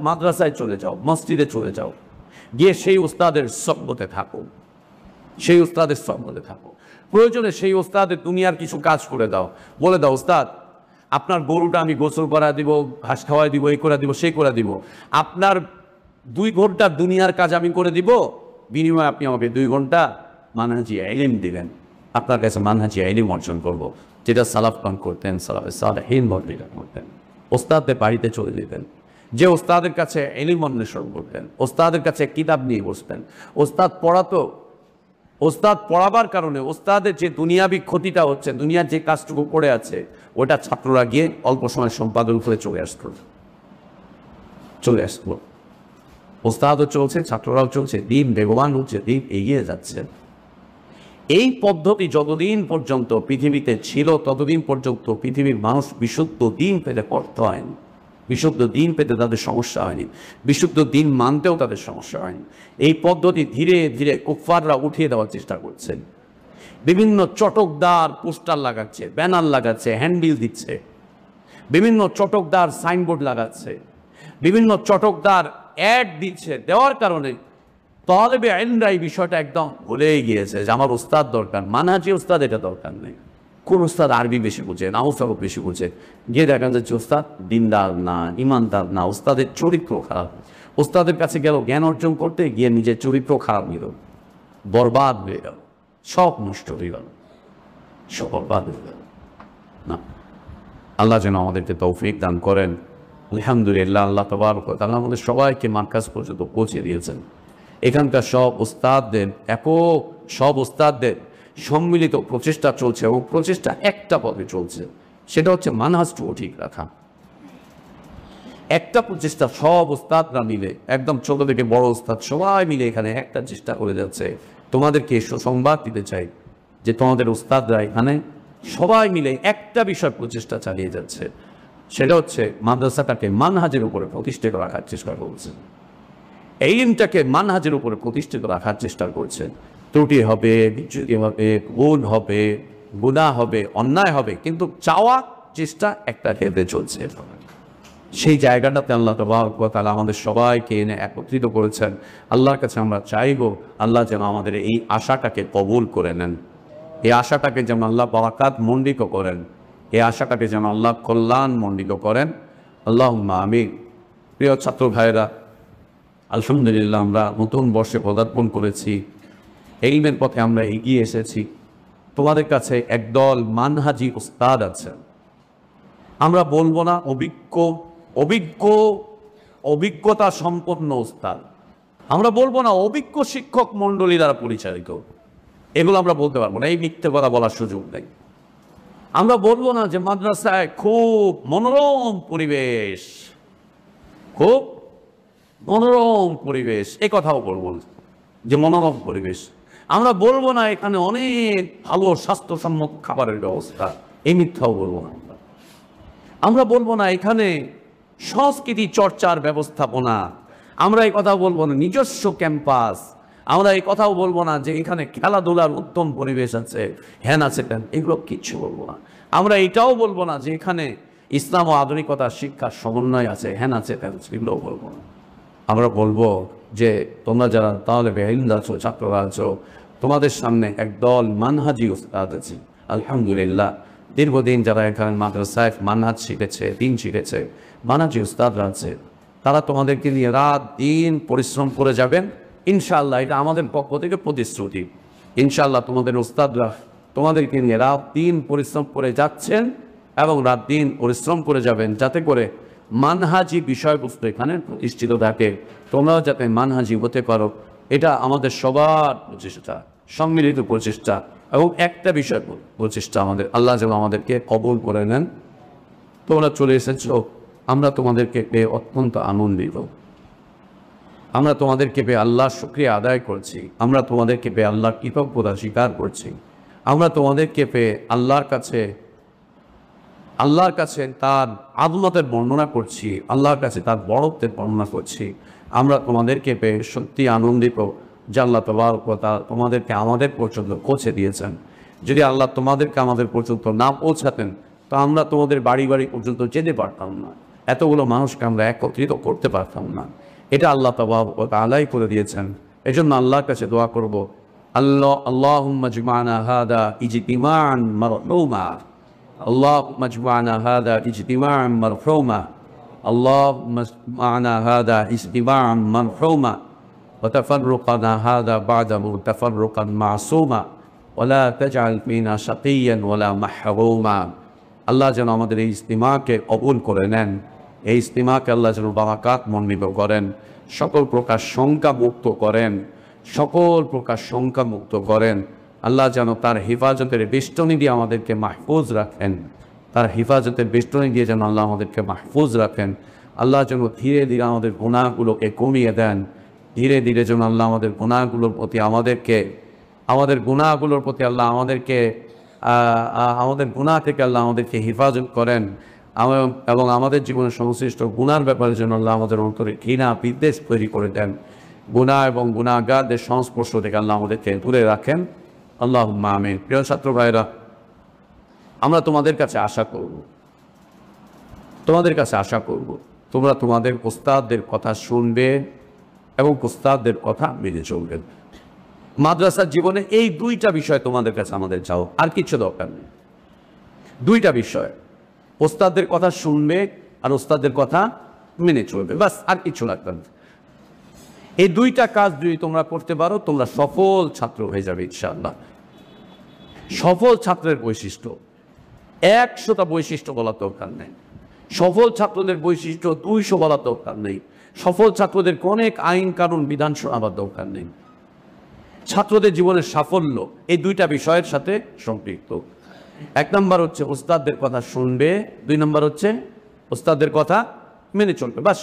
[SPEAKER 1] মাদ্রাসায় চলে যাও, মসজিদে চলে যাও, গিয়ে সেই উস্তাদের সহবতে থাকো, সেই উস্তাদের সহবতে থাকো। প্রয়োজনে সেই উস্তাদের দুনিয়ার কিছু কাজ করে দাও, বলে দাও উস্তাদ আপনার গরুটা আমি গোসল করা দিব, ঘাস খাওয়াই দিব, এই করে দিব, সেই করে দিব, আপনার 2 ঘন্টা দুনিয়ার কাজ আমি করে দিব, বিনিময়ে আপনি আমাকে 2 ঘন্টা মানহাজি ইলম দিবেন, আপনার কাছে মানহাজি ইলম অর্জন করবো, যেটা সালাফগণ করতেন, সালেহীন বর্ণনা করতেন। ওস্তাদের বাড়িতে চলে যেতেন, যে ওস্তাদের কাছে ইলম অন্বেষণ করতেন, ওস্তাদের কাছে কিতাব নিয়ে বসতেন, ওস্তাদ পড়াতো, ওস্তাদ পড়াবার কারণে ওস্তাদের যে দুনিয়াবি ক্ষতিটা হচ্ছে, দুনিয়ার যে কাজটুকু পড়ে আছে, ওটা ছাত্ররা গিয়ে অল্প সময় সম্পাদন করে চলে আসতো। ওস্তাদও চলছে, ছাত্ররাও চলছে, দিন বেগবান হচ্ছে, দিন এগিয়ে যাচ্ছে। এই পদ্ধতি যতদিন পর্যন্ত পৃথিবীতে ছিল, ততদিন পর্যন্ত পৃথিবীর মানুষ বিশুদ্ধ দিন পেতে কষ্ট হয়নি, বিশুদ্ধ দিন পেতে তাদের সমস্যা হয়নি, বিশুদ্ধ দিন মানতেও তাদের সমস্যা হয়নি। এই পদ্ধতি ধীরে ধীরে কুফফাররা উঠিয়ে দেওয়ার চেষ্টা করছেন। বিভিন্ন চটকদার পোস্টার লাগাচ্ছে, ব্যানার লাগাচ্ছে, হ্যান্ডবিল দিচ্ছে, বিভিন্ন চটকদার সাইনবোর্ড লাগাচ্ছে, বিভিন্ন চটকদার অ্যাড দিচ্ছে। দেওয়ার কারণে তালেবে ইলমরা এই বিষয়টা একদম ভুলেই গিয়েছে যে আমার উস্তাদ দরকার, মানহাজি উস্তাদ এটা দরকার নেই। কোন উস্তাদ আরবি বেশি বুঝে, নাহু বেশি বুঝে, গিয়ে দেখা যাচ্ছে উস্তাদ দিনদার না, ইমানদার না, উস্তাদের চরিত্র খারাপ। উস্তাদের কাছে গেল জ্ঞান অর্জন করতে, গিয়ে নিজের চরিত্র খারাপ নিল, বরবাদ হয়ে গেল, সব নষ্ট হয়ে গেল, সব বরবাদ হয়ে গেল। না, আল্লাহ যেন আমাদেরকে তৌফিক দান করেন। আলহামদুলিল্লাহ, আল্লাহ তাবারক ওয়া তাআলা আমাদের সবাইকে মারকাজ পর্যন্ত পৌঁছে দিয়েছেন। এখানকার সব উস্তাদদের সব উস্তাদদের সম্মিলিত প্রচেষ্টা চলছে, এবং প্রচেষ্টা একটা পথে চলছে, সেটা হচ্ছে মানহাজটুকু ঠিক রাখা। একটা প্রচেষ্টা সব উস্তাদরা মিলে, একদম ছোট থেকে বড় উস্তাদ সবাই মিলে এখানে একটা চেষ্টা করে যাচ্ছে। তোমাদেরকে সুসংবাদ দিতে চাই যে তোমাদের উস্তাদরা এখানে সবাই মিলে একটা বিষয় প্রচেষ্টা চালিয়ে যাচ্ছে, সেটা হচ্ছে মাদ্রাসাটাকে মানহাজের উপরে প্রতিষ্ঠিত রাখার চেষ্টা করছে, ইলমটাকে মানহাজের উপরে প্রতিষ্ঠিত রাখার চেষ্টা করছেন। ত্রুটি হবে, বিচ্যুতি হবে, ভুল হবে, গুনাহ হবে, অন্যায় হবে, কিন্তু চাওয়া চেষ্টা একটা ক্ষেত্রে চলছে। সেই জায়গাটাতে আল্লাহ তাবারক ওয়া তাআলা আমাদের সবাইকে এনে একত্রিত করেছেন। আল্লাহর কাছে আমরা চাইবো আল্লাহ যেন আমাদের এই আশাটাকে কবুল করে নেন, এই আশাটাকে যেন আল্লাহ বারাকাত মণ্ডিত করেন, এই আশাটাকে যেন আল্লাহ কল্যাণ মণ্ডিত করেন। আল্লাহুম্মা আমিন। প্রিয় ছাত্র ভাইরা, আলহামদুলিল্লাহ আমরা নতুন বর্ষে পদার্পণ করেছি, ইলমের পথে আমরা এগিয়ে এসেছি। তোমাদের কাছে একদল মানহাজি উস্তাদ আছে। আমরা বলবো না অভিজ্ঞতা সম্পন্ন উস্তাদ, আমরা বলবো না অভিজ্ঞ শিক্ষক মণ্ডলী দ্বারা পরিচালিত, এগুলো আমরা বলতে পারবো না, এই মিথ্যে কথা বলার সুযোগ নেই। আমরা বলবো না যে মাদ্রাসায় খুব মনোরম পরিবেশ, খুব মনোরম পরিবেশ, এ কথাও বলবো না যে মনোরম পরিবেশ। আমরা বলবো না এখানে অনেক ভালো স্বাস্থ্যসম্মত খাবারের ব্যবস্থা, এই মিথ্যাও বলবো না। আমরা বলবো না এখানে সংস্কৃতি চর্চার ব্যবস্থাপনা, আমরা এই কথা বলবো না নিজস্ব ক্যাম্পাস, আমরা এই কথাও বলবো না যে এখানে খেলাধুলার উত্তম পরিবেশ আছে, হ্যান আছে, এগুলো কিচ্ছু বলবো না। আমরা এটাও বলবো না যে এখানে ইসলাম ও আধুনিকতার শিক্ষার সমন্বয় আছে, হ্যান আছে, এগুলোও বলবো না। আমরা বলবো যে তোমরা যারা তাহলে ইলম আছো, ছাত্ররা আছো, তোমাদের সামনে একদল মানহাজি উস্তাদ আছে। আলহামদুলিল্লাহ, দীর্ঘদিন যারা এখানে মাদ্রাসায় মানহাজ শিখেছে, দিন শিখেছে, মানহাজি উস্তাদরা আছে, তারা তোমাদেরকে নিয়ে রাত দিন পরিশ্রম করে যাবেন ইনশাআল্লাহ। এটা আমাদের পক্ষ থেকে প্রতিশ্রুতি। ইনশাআল্লাহ তোমাদের উস্তাদরা তোমাদেরকে নিয়ে রাত দিন পরিশ্রম করে যাচ্ছেন এবং রাত দিন পরিশ্রম করে যাবেন, যাতে করে মানহাজি বিষয়বস্তু এখানে প্রতিষ্ঠিত থাকে, তোমরাও যাতে মানহাজি হতে পারো। এটা আমাদের সবার প্রচেষ্টা, সম্মিলিত প্রচেষ্টা, এবং একটা বিষয় প্রচেষ্টা আমাদের। আল্লাহ যেন আমাদেরকে কবুল করে নেন। তোমরা চলে এসেছো, আমরা তোমাদেরকে পেয়ে অত্যন্ত আনন্দিত, আমরা তোমাদেরকে পেয়ে আল্লাহর শুকরিয়া আদায় করছি, আমরা তোমাদেরকে পেয়ে আল্লাহর কৃতজ্ঞতা স্বীকার করছি, আমরা তোমাদেরকে পেয়ে আল্লাহর কাছে তার আদলতের বর্ণনা করছি, আল্লাহর কাছে তার বড়ত্বের বর্ণনা করছি। আমরা তোমাদেরকে পেয়ে সত্যি আনন্দিত, যে আল্লাহ তাবারক ওয়া তাআলা তোমাদেরকে আমাদের পর্যন্ত পৌঁছে দিয়েছেন। যদি আল্লাহ তোমাদেরকে আমাদের পর্যন্ত না পৌঁছাতেন তো আমরা তোমাদের বাড়ি বাড়ি পর্যন্ত যেতে পারতাম না, এতগুলো মানুষকে আমরা একত্রিত করতে পারতাম না। এটা আল্লাহ তাবারক ওয়া তাআলাই করে দিয়েছেন। এজন্য আল্লাহর কাছে দোয়া করব, আল্লাহুম্মা জমা'না হাদা ইজতিমা'আন মারহুমা, আল্লাহুম্মা জমা'না হাদা ইজতিমা'আন মারহুমা, আল্লাহুম্মা জমা'না হাদা ইজতিমা'আন মারহুমা ওয়া তাফাররাকানা হাদা বা'দাহু তাফাররাকান মা'সুমা ওয়া লা তাজআল ফীনা শাকিয়্যান ওয়া লা মাহরুমা। আল্লাহ যেন আমাদের এই ইজতিমাকে কবুল করে নেন, এই ইজতিমাকে আল্লাহ যেন বারাকাত মণ্ডিত করেন, সকল প্রকার শঙ্কা মুক্ত করেন, সকল প্রকার শঙ্কা মুক্ত করেন। আল্লাহ যেন তার হেফাজতের বেষ্টনী দিয়ে আমাদেরকে মাহফুজ রাখেন, তার হেফাজতের বেষ্টনী দিয়ে যেন আল্লাহ আমাদেরকে মাহফুজ রাখেন। আল্লাহ যেন ধীরে ধীরে আমাদের গুনাহগুলোকে কমিয়ে দেন, ধীরে ধীরে যেন আল্লাহ আমাদের গুনাহগুলোর প্রতি আমাদের গুনাহগুলোর প্রতি আল্লাহ আমাদের গুনাহ থেকে আল্লাহ আমাদেরকে হেফাজত করেন, এবং আমাদের জীবনের সংশ্লিষ্ট গুনার ব্যাপারে যেন আল্লাহ আমাদের অন্তরে ঘৃণা বিদ্বেষ তৈরি করে দেন। গুনাহ এবং গুনাহগারদের সংস্পর্শ থেকে আল্লাহ আমাদেরকে দূরে রাখেন। আল্লাহুম্মা আমিন। প্রিয় ছাত্র ভাইরা, আমরা তোমাদের কাছে আশা করব তোমরা তোমাদের উস্তাদদের কথা শুনবে এবং উস্তাদদের কথা মেনে চলবে। মাদ্রাসার জীবনে এই দুইটা বিষয় তোমাদের কাছে আমাদের চাও, আর কিছু দরকার নেই। দুইটা বিষয়, ওস্তাদদের কথা শুনবে আর ওস্তাদদের কথা মেনে চলবে, বাস, আর কিছু লাগবে না। এই দুইটা কাজ যদি তোমরা করতে পারো তোমরা সফল ছাত্র হয়ে যাবে ইনশাআল্লাহ। সফল ছাত্রের বৈশিষ্ট্য 100টা বৈশিষ্ট্য বলার দরকার নেই, সফল ছাত্রদের বৈশিষ্ট্য 200 বলার দরকার নেই, সফল ছাত্রদের অনেক আইন কানুন বিধান শোনাবার দরকার নেই। ছাত্রদের জীবনের সাফল্য এই দুইটা বিষয়ের সাথে সম্পৃক্ত। 1 নম্বর হচ্ছে ওস্তাদদের কথা শুনবে, 2 নম্বর হচ্ছে ওস্তাদদের কথা মেনে চলবে, বাস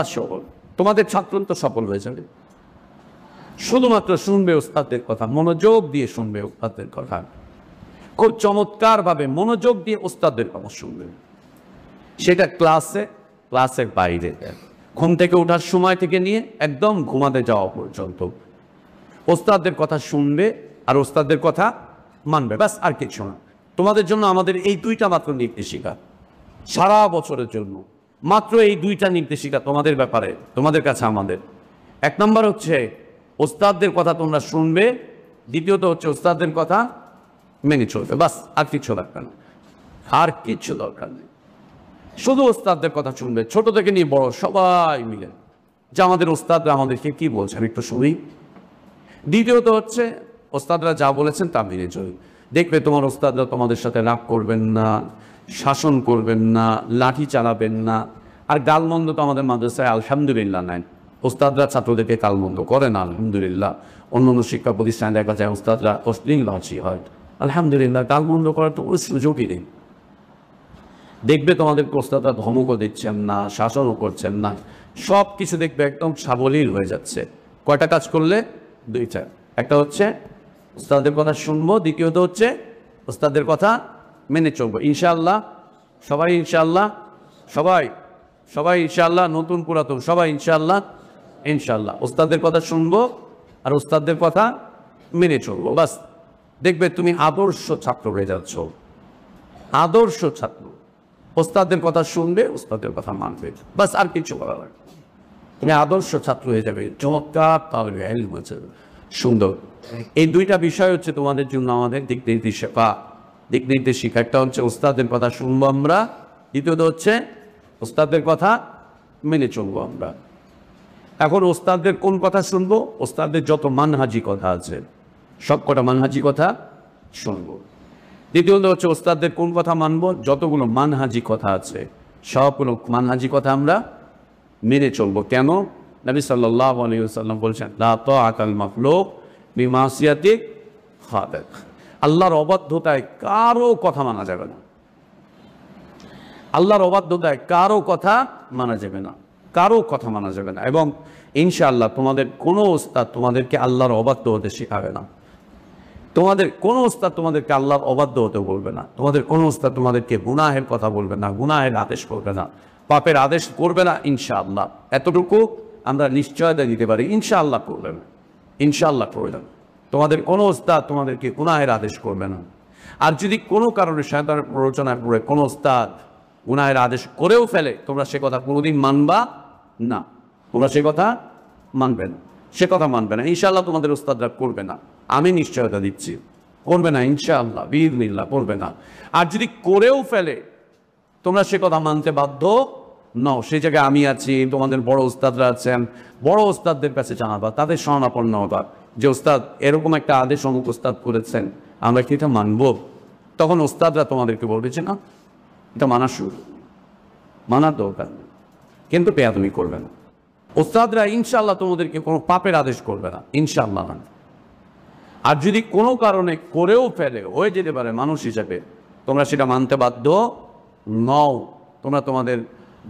[SPEAKER 1] সফল। তোমাদের ছাত্র তো সফল হয়ে যাবে। শুধুমাত্র শুনবে ওস্তাদদের কথা, মনোযোগ দিয়ে শুনবে ওস্তাদদের কথা, খুব চমৎকারভাবে মনোযোগ দিয়ে ওস্তাদদের কথা শুনবে। সেটা ক্লাসের বাইরে, ঘুম থেকে ওঠার সময় থেকে নিয়ে একদম ঘুমাতে যাওয়া পর্যন্ত ওস্তাদদের কথা শুনবে আর ওস্তাদদের কথা মানবে, ব্যাস, আর কিছু না। তোমাদের জন্য আমাদের এই দুইটা মাত্র নির্দেশিকা, সারা বছরের জন্য মাত্র এই দুইটা নির্দেশিকা তোমাদের ব্যাপারে, তোমাদের কাছে আমাদের। 1 নম্বর হচ্ছে ওস্তাদদের কথা তোমরা শুনবে, দ্বিতীয়ত হচ্ছে ওস্তাদদের কথা মেনে চলবে, বাস, আর কিছু দরকার নেই, আর কিছু দরকার নেই। শুধু ওস্তাদদের কথা শুনবে, ছোট থেকে নিয়ে বড় সবাই মিলে, যে আমাদের ওস্তাদরা আমাদেরকে কি বলছেন একটু শুনি। দ্বিতীয়ত হচ্ছে ওস্তাদরা যা বলেছেন তা মেনে চলবে। দেখবে তোমার ওস্তাদরা তোমাদের সাথে রাগ করবেন না, শাসন করবেন না, লাঠি চালাবেন না। আর গালমন্দ তো আমাদের মাদ্রাসায় আলহামদুলিল্লাহ নাই, ওস্তাদরা ছাত্রদেরকে গালমন্দ করে না, আলহামদুলিল্লাহ। অন্য শিক্ষা প্রতিষ্ঠানে দেখা যায় ওস্তাদরা অশ্লীল লাঠি হয়, আলহামদুলিল্লাহ। গালমন্দ করার তো কোনো সুযোগই নেই। দেখবে তোমাদের ওস্তাদরা ধমকও দিচ্ছেন না, শাসনও করছেন না, সব কিছু দেখবে একদম সাবলীল হয়ে যাচ্ছে। কয়টা কাজ করলে? 2টা। একটা হচ্ছে ওস্তাদের কথা শুনবো, দ্বিতীয়ত হচ্ছে ওস্তাদের কথা মেনে চলবো ইনশাআল্লাহ। সবাই ইনশাআল্লাহ, সবাই ইনশাআল্লাহ, নতুন পুরাতন সবাই ইনশাআল্লাহ। ওস্তাদের কথা শুনবো আর ওস্তাদের কথা মেনে চলবো, বাস। দেখবে তুমি আদর্শ ছাত্র হয়ে যাচ্ছ, আদর্শ ছাত্র। ওস্তাদের কথা শুনবে, ওস্তাদের কথা মানবে, বাস, আর কিছু বলা লাগবে। তুমি আদর্শ ছাত্র হয়ে যাবে, চমৎকার তাহলে সুন্দর। এই দুইটা বিষয় হচ্ছে তোমাদের জন্য আমাদের দিক নির্দেশিকা। একটা হচ্ছে ওস্তাদের কথা শুনবো আমরা, দ্বিতীয়ত হচ্ছে ওস্তাদের কথা মেনে চলবো আমরা। এখন ওস্তাদের কোন কথা শুনবো? ওস্তাদের যত মানহাজি কথা আছে সব কটা মানহাজি কথা শুনবো। দ্বিতীয়ত হচ্ছে ওস্তাদের কোন কথা মানবো? যতগুলো মানহাজি কথা আছে সবগুলো মানহাজি কথা আমরা মেনে চলবো। কেন? নবী সাল্লাল্লাহু আলাইহি ওয়াসাল্লাম বলছেন, লা তাআতাল মাখলুক বিমাসিয়াতি খালিক। আল্লাহর অবাধ্যতায় কারো কথা মানা যাবে না, আল্লাহর অবাধ্যতায় কারো কথা মানা যাবে না, কারো কথা মানা যাবে না। এবং ইনশাআল্লাহ তোমাদের কোনো ওস্তাদ তোমাদেরকে আল্লাহর অবাধ্য হতে শেখাবে না, তোমাদের কোনো ওস্তাদ তোমাদেরকে আল্লাহর অবাধ্য হতে বলবে না, তোমাদের কোনো ওস্তাদ তোমাদেরকে গুনাহের কথা বলবে না, গুনাহের আদেশ করবে না, পাপের আদেশ করবে না ইনশাআল্লাহ। এতটুকু আমরা নিশ্চয়তা দিতে পারি ইনশাআল্লাহ করবেন, ইনশাআল্লাহ করবেন। তোমাদের কোনো ওস্তাদ তোমাদেরকে গুনাহের আদেশ করবে না। আর যদি কোনো কারণে শয়তানের প্ররোচনায় পড়ে কোনো ওস্তাদ গুনাহের আদেশ করেও ফেলে, তোমরা সে কথা কোনোদিন মানবা না, তোমরা সে কথা মানবে না, সে কথা মানবে না। ইনশাআল্লাহ তোমাদের ওস্তাদরা করবে না, আমি নিশ্চয়তা দিচ্ছি, করবে না ইনশাআল্লাহ, বিইজনিল্লাহ করবে না। আর যদি করেও ফেলে তোমরা সে কথা মানতে বাধ্য নও। সেই জায়গায় আমি আছি, তোমাদের বড় ওস্তাদরা আছেন, বড় ওস্তাদদের কাছে জানাবা, তাদের শরণাপন্ন হবা যে ওস্তাদ এরকম একটা আদেশ অমুক ওস্তাদ করেছেন, আমরা কি এটা মানবো? তখন ওস্তাদরা তোমাদেরকে বলবে যে না, এটা মানার দরকার, কিন্তু বেয়াদবি করবে না। ওস্তাদরা ইনশাআল্লাহ তোমাদেরকে কোনো পাপের আদেশ করবে না, ইনশাআল্লাহ না। আর যদি কোনো কারণে করেও ফেলে, হয়ে যেতে পারে মানুষ হিসাবে, তোমরা সেটা মানতে বাধ্য নও। তোমরা তোমাদের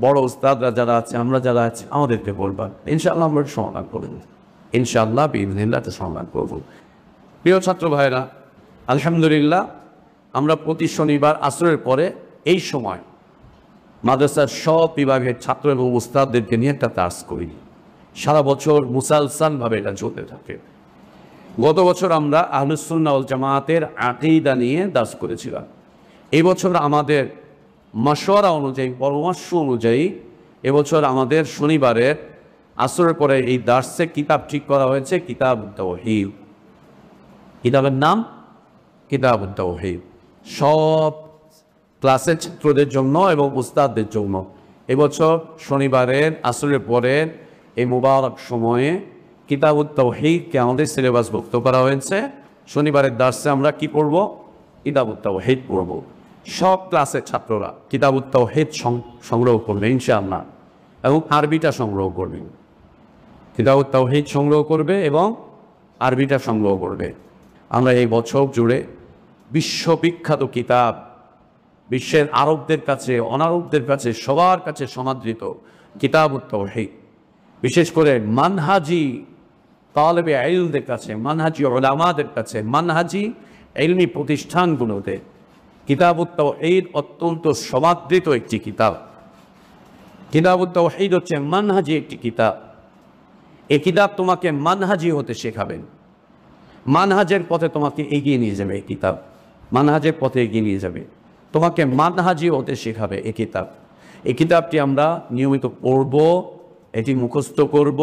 [SPEAKER 1] বড় ওস্তাদরা যারা আছে, আমরা যারা আছি, আমাদেরকে বলবা, ইনশাআল্লাহ আমরা সমাধান করব, ইনশাআল্লাহ বিইজনিল্লাহ সমাধান করব। প্রিয় ছাত্র ভাইরা, আলহামদুলিল্লাহ আমরা প্রতি শনিবার আসরের পরে এই সময় মাদ্রাসার সব বিভাগের ছাত্র এবং উস্তাদদেরকে নিয়ে একটা দার্স করি। সারা বছর মুসালসালভাবে এটা চলতে থাকে। গত বছর আমরা আহলুস সুন্নাহ ওয়াল জামাতের আকীদা নিয়ে দার্স করেছিলাম। এই বছর আমাদের মাশওয়ারা অনুযায়ী, পরামর্শ অনুযায়ী এবছর আমাদের শনিবারের আসরের পরে এই দার্সে কিতাব ঠিক করা হয়েছে, কিতাবুত তাওহীদ। কিতাবের নাম কিতাবুত তাওহীদ। সব ক্লাসের ছাত্রদের জন্য এবং উস্তাদদের জন্য এবছর শনিবারের আসরের পরে এই মুবারক সময়ে কিতাবুত তাওহীদকে আমাদের সিলেবাসভুক্ত করা হয়েছে। শনিবারের দার্সে আমরা কি পড়ব? কিতাবুত তাওহীদ পড়ব। সব ক্লাসের ছাত্ররা কিতাবুত তাওহীদ সংগ্রহ করবে ইনশাআল্লাহ, এবং আরবিটা সংগ্রহ করবে। কিতাবুত তাওহীদ সংগ্রহ করবে এবং আরবিটা সংগ্রহ করবে। আমরা এই বছর জুড়ে বিশ্ববিখ্যাত কিতাব, বিশ্বের আরবদের কাছে, অনারবদের কাছে, সবার কাছে সমাদৃত কিতাবুত তাওহীদ, বিশেষ করে মানহাজি তালেবে ইলমদের কাছে, মানহাজি উলামাদের কাছে, মানহাজি ইলমি প্রতিষ্ঠানগুলোতে কিতাবুত তাওহীদ অত্যন্ত সমাদৃত একটি কিতাব। কিতাবুত তাওহীদ হচ্ছে মানহাজি একটি কিতাব। এই কিতাব তোমাকে মানহাজি হতে শেখাবেন, মানহাজের পথে তোমাকে এগিয়ে নিয়ে যাবে। এই কিতাব মানহাজের পথে এগিয়ে নিয়ে যাবে, তোমাকে মানহাজি হতে শেখাবে এই কিতাব। এই কিতাবটি আমরা নিয়মিত পড়ব, এটি মুখস্থ করব,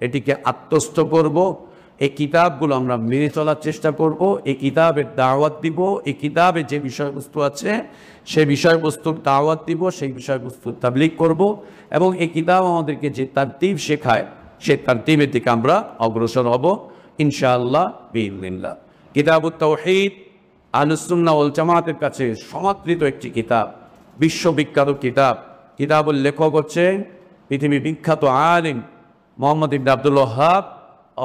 [SPEAKER 1] এটিকে আত্মস্থ করব। এই কিতাবগুলো আমরা মেনে চলার চেষ্টা করব, এই কিতাবের দাওয়াত দিব, এই কিতাবে যে বিষয়বস্তু আছে সেই বিষয়বস্তুর দাওয়াত দিব, সেই বিষয়বস্তুর তাবলীগ করব, এবং এই কিতাব আমাদেরকে যে তারতিব শেখায় সেই তারতিবের দিকে আমরা অগ্রসর হব ইনশাআল্লাহ বিইজনিল্লাহ। কিতাবুত তাওহীদ আহলুস সুন্নাহ ওয়াল জামাতের কাছে সমাদৃত একটি কিতাব, বিশ্ববিখ্যাত কিতাব। কিতাবের লেখক হচ্ছে পৃথিবী বিখ্যাত আলিম মুহাম্মদ ইবনে আব্দুল ওয়াহ্হাব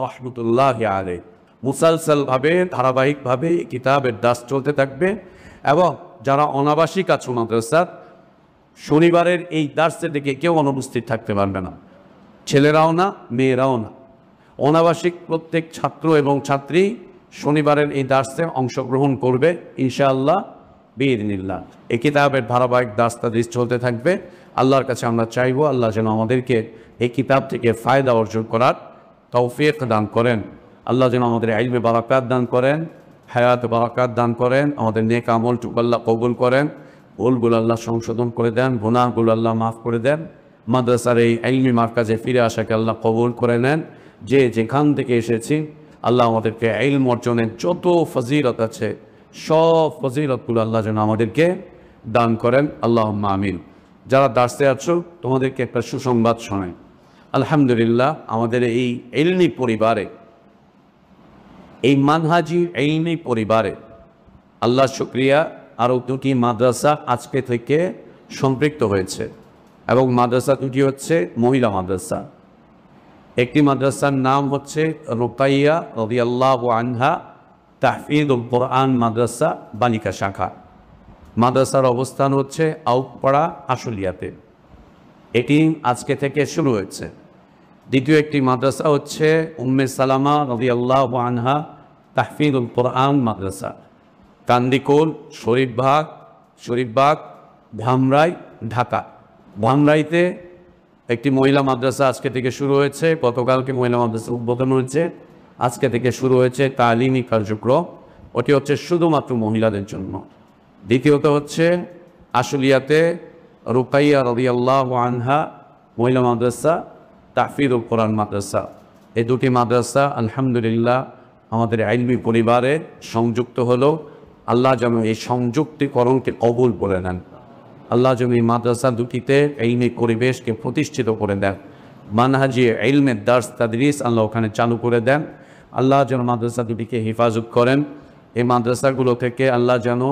[SPEAKER 1] রাহমাতুল্লাহি আলাইহি। মুসালসালভাবে, ধারাবাহিকভাবে এই কিতাবের দাস চলতে থাকবে, এবং যারা অনাবাসিক আছে মাদ্রাসার, শনিবারের এই দার্সে থেকে কেউ অনুপস্থিত থাকতে পারবে না, ছেলেরাও না, মেয়েরাও না। অনাবাসিক প্রত্যেক ছাত্র এবং ছাত্রী শনিবারের এই দার্সে অংশগ্রহণ করবে ইনশাআল্লাহ বিইজনিল্লাহ। এই কিতাবের ধারাবাহিক দার্স তাদরিস চলতে থাকবে। আল্লাহর কাছে আমরা চাইব আল্লাহ যেন আমাদেরকে এই কিতাব থেকে ফায়দা অর্জন করার তৌফিক দান করেন। আল্লাহ যেন আমাদের ইলমে বারাকাত দান করেন, হায়াতে বারাকাত দান করেন, আমাদের নেক আমলটুকু আল্লাহ কবুল করেন, ভুলগুলো আল্লাহ সংশোধন করে দেন, গুনাহগুলো আল্লাহ মাফ করে দেন। মাদ্রাসার এই ইলমি মারকাজে ফিরে আসাকে আল্লাহ কবুল করে নেন। যে যেখান থেকে এসেছি আল্লাহ আমাদেরকে ইলম অর্জনের যত ফজিলত আছে সব ফজিলতগুলো আল্লাহ যেন আমাদেরকে দান করেন, আল্লাহুম্মা আমিন। যারা দার্সে আছো তোমাদেরকে একটা সুসংবাদ শোনাই। আলহামদুলিল্লাহ আমাদের এই ইলমি পরিবারে, এই মানহাজি ইলমি পরিবারে আল্লাহ শুকরিয়া, আরও দুটি মাদ্রাসা আজকে থেকে সম্পৃক্ত হয়েছে, এবং মাদ্রাসা দুটি হচ্ছে মহিলা মাদ্রাসা। একটি মাদ্রাসার নাম হচ্ছে রুকাইয়া রাদিয়াল্লাহু আনহা তাহফিজুল কোরআন মাদ্রাসা বালিকা শাখা। মাদ্রাসার অবস্থান হচ্ছে আউকপাড়া আশুলিয়াতে, এটি আজকে থেকে শুরু হয়েছে। দ্বিতীয় একটি মাদ্রাসা হচ্ছে উম্মে সালামা রাদিয়াল্লাহু আনহা তাহফিজুল কোরআন মাদ্রাসা, কান্দিকুল, শরীফবাগ, ধামরাই, ঢাকা। ধামরাইতে একটি মহিলা মাদ্রাসা আজকে থেকে শুরু হয়েছে, গতকালকে মহিলা মাদ্রাসা উদ্বোধন হয়েছে, আজকে থেকে শুরু হয়েছে তালিমি কার্যক্রম। ওটি হচ্ছে শুধুমাত্র মহিলাদের জন্য। দ্বিতীয়ত হচ্ছে আশুলিয়াতে রুকাইয়া রাদিয়াল্লাহু আনহা মহিলা মাদ্রাসা, তাহফিজুল কোরআন মাদ্রাসা, এই দুটি মাদ্রাসা আলহামদুলিল্লাহ আমাদের ইলমি পরিবারে সংযুক্ত হলো। আল্লাহ যেন এই সংযুক্তিকরণকে কবুল করে নেন। আল্লাহ যেন এই মাদ্রাসা দুটিতে ইলমি পরিবেশকে প্রতিষ্ঠিত করে দেন। মানহাজি ইলমের দার্স তাদরিস আল্লাহ ওখানে চালু করে দেন। আল্লাহ যেন মাদ্রাসা দুটিকে হেফাজত করেন। এই মাদ্রাসাগুলো থেকে আল্লাহ যেন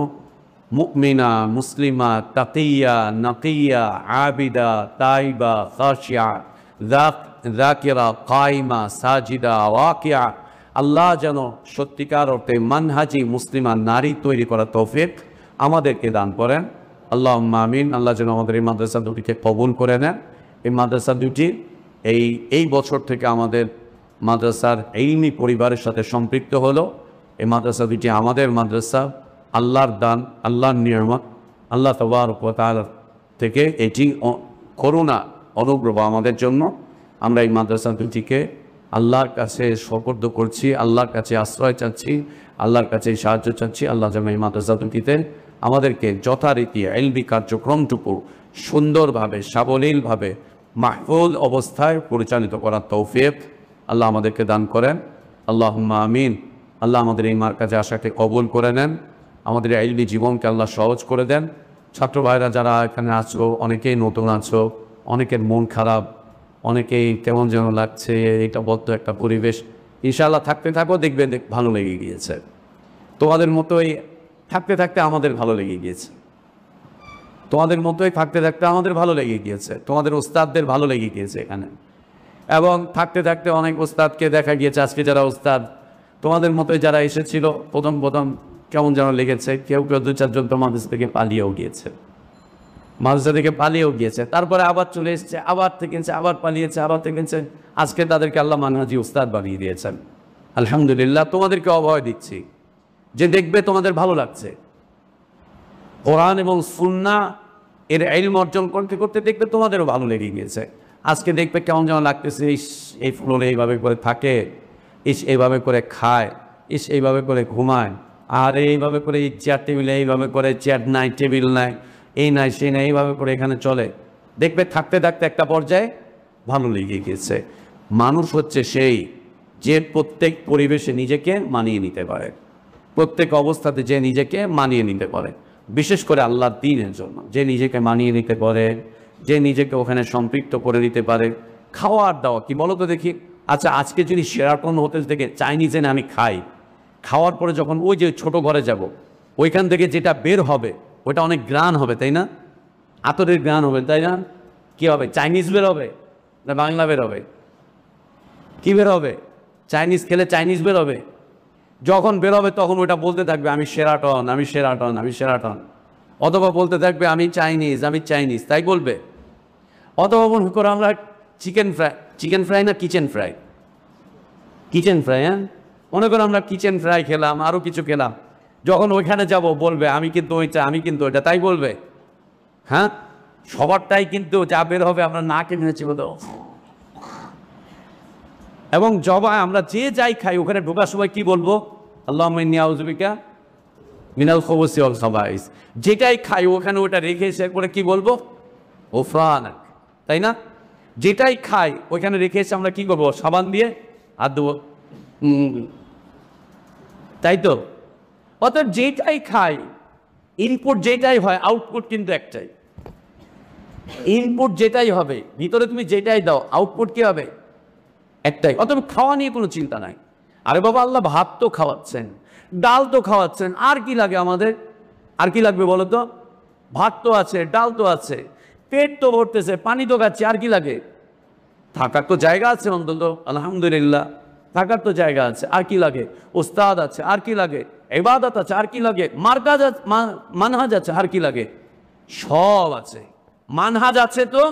[SPEAKER 1] মুমিনা, মুসলিমা, তাকিয়া, নাকিয়া, আবিদা, তাইবা, খাশিয়া, যাকিরা, কাইমা, সাজিদা, ওয়াকিয়া, আল্লাহ যেন সত্যিকার অর্থে মানহাজি মুসলিমা নারী তৈরি করার তৌফিক আমাদেরকে দান করেন। আল্লাহুম্মা আমিন। আল্লাহ যেন আমাদের এই মাদ্রাসা দুটিকে কবুল করে নেন। এই মাদ্রাসা দুটি এই বছর থেকে আমাদের মাদ্রাসার ইলমি পরিবারের সাথে সম্পৃক্ত হলো। এই মাদ্রাসা দুটি আমাদের মাদ্রাসা, আল্লাহর দান, আল্লাহর নিয়ামত, আল্লাহ তাবারক ওয়া তাআলা থেকে এটি করুণা, অনুগ্রহ আমাদের জন্য। আমরা এই মাদ্রাসা দুটিকে আল্লাহর কাছে সুপর্দ করছি, আল্লাহর কাছে আশ্রয় চাচ্ছি, আল্লাহর কাছে সাহায্য চাচ্ছি। আল্লাহ যেন এই মাদ্রাসা দুটিতে আমাদেরকে যথারীতি ইলমি কার্যক্রমটুকু সুন্দরভাবে, সাবলীলভাবে, মাহফুজ অবস্থায় পরিচালিত করার তৌফিক আল্লাহ আমাদেরকে দান করেন। আল্লাহুম্মা আমিন। আল্লাহ আমাদের এই মার্কাজে আশাকে কবুল করে নেন। আমাদের ইলমি জীবনকে আল্লাহ সহজ করে দেন। ছাত্র ভাইরা যারা এখানে আছো, অনেকেই নতুন আছো, অনেকের মন খারাপ, অনেকেই কেমন যেন লাগছে, এটা বদ্ধ একটা পরিবেশ। ইনশাআল্লাহ থাকতে থাকো, দেখবে ভালো লেগে গিয়েছে। তোমাদের মতোই থাকতে থাকতে আমাদের ভালো লেগে গিয়েছে। তোমাদের মতোই থাকতে থাকতে আমাদের ভালো লেগে গিয়েছে। তোমাদের ওস্তাদদের ভালো লেগে গিয়েছে এখানে। এবং থাকতে থাকতে অনেক ওস্তাদকে দেখা গিয়েছে, আজকে যারা ওস্তাদ তোমাদের মতোই যারা এসেছিল, প্রথম কেমন যেন লেগেছে। কেউ কেউ 2-4 জন তো মাদ্রাসা থেকে পালিয়েও গিয়েছে, মাদ্রাসা থেকে পালিয়েও গিয়েছে, তারপরে আবার চলে এসছে, আবার থেকেছে, আবার পালিয়েছে, আবার থেকেছে। আজকে তাদেরকে আল্লাহ মানহাজি উস্তাদ বানিয়ে দিয়েছেন। আলহামদুলিল্লাহ। তোমাদেরকে অভয় দিচ্ছি যে দেখবে তোমাদের ভালো লাগছে। কোরআন এবং সুন্নাহ এর ইলম অর্জন করতে করতে দেখবে তোমাদেরও ভালো লেগে গিয়েছে। আজকে দেখবে কেমন যেন লাগতেছে, এই ফ্লোরে এইভাবে করে থাকে, এইভাবে করে খায়, এইভাবে করে ঘুমায়, আর এইভাবে করে এই চেয়ার টেবিলে এইভাবে করে, চেয়ার নাই, টেবিল নাই, এই নাই, সেই নাই, এইভাবে করে এখানে চলে। দেখবে থাকতে থাকতে একটা পর্যায়ে ভালো লেগে গিয়েছে। মানুষ হচ্ছে সেই যে প্রত্যেক পরিবেশে নিজেকে মানিয়ে নিতে পারে, প্রত্যেক অবস্থাতে যে নিজেকে মানিয়ে নিতে পারে। বিশেষ করে আল্লাহর দ্বীনের জন্য যে নিজেকে মানিয়ে নিতে পারে, যে নিজেকে ওখানে সম্পৃক্ত করে দিতে পারে। খাওয়ার দাওয়া কি বলো তো দেখি। আচ্ছা, আজকে যদি শেরাটন হোটেল থেকে চাইনিজ এনে আমি খাই, খাওয়ার পরে যখন ওই যে ছোট ঘরে যাব, ওইখান থেকে যেটা বের হবে ওইটা অনেক গ্রান হবে, তাই না? আতরের গ্রান হবে, তাই না? কি হবে? চাইনিজ বের হবে না বাংলা বের হবে? কি বের হবে? চাইনিজ খেলে চাইনিজ বের হবে। যখন বের হবে তখন ওইটা বলতে থাকবে আমি শেরাটন, আমি শেরাটন, আমি শেরাটন। অথবা বলতে থাকবে আমি চাইনিজ, আমি চাইনিজ, তাই বলবে। অথবা মনে করো আমরা চিকেন ফ্রাই না কিচেন ফ্রাই, হ্যাঁ, মনে করো আমরা কিচেন ফ্রাই খেলাম, আরও কিছু খেলাম, যখন ওইখানে যাব বলবে আমি কিন্তু ওইটা, আমি কিন্তু ওইটা, তাই বলবে। হ্যাঁ, সবারটাই কিন্তু যা বের হবে আমরা না কিনেছি বলতো। এবং জবাই আমরা যে যাই খাই ওখানে ঢোকার সময় কি বলবো? আল্লাহুম্মা ইন্নী আউযু বিকা মিনাল খুবুসি ওয়াল খাবাইস। যেটাই খাই ওখানে ওটা রেখে এসে করে কি বলবো? ওফরানাক, তাই না? যেটাই খাই ওইখানে রেখে এসে আমরা কি করবো? সাবান দিয়ে হাত দেবো, তাই তো? অর্থাৎ যেটাই খাই, ইনপুট যেটাই হয়, আউটপুট কিন্তু একটাই। ইনপুট যেটাই হবে, ভিতরে তুমি যেটাই দাও, আউটপুট কি হবে? একটাই। অতএব খাওয়া নিয়ে কোনো চিন্তা নাই। আরে বাবা, আল্লাহ ভাত তো খাওয়াচ্ছেন, ডাল তো খাওয়াচ্ছেন, আর কি লাগে আমাদের? আর কি লাগবে বলো তো? ভাত তো আছে, ডাল তো আছে, পেট তো ভরতেছে, পানি তো খাচ্ছি, আর কি লাগে? থাকার তো জায়গা আছে অন্তত, আলহামদুলিল্লাহ থাকার তো জায়গা আছে, আর কি লাগে? ওস্তাদ আছে, আর কি লাগে? ইবাদত আছে, আর কি লাগে? মারকাজ আছে, মানহাজ আছে, আর কি লাগে? সব আছে। মানহাজ আছে তো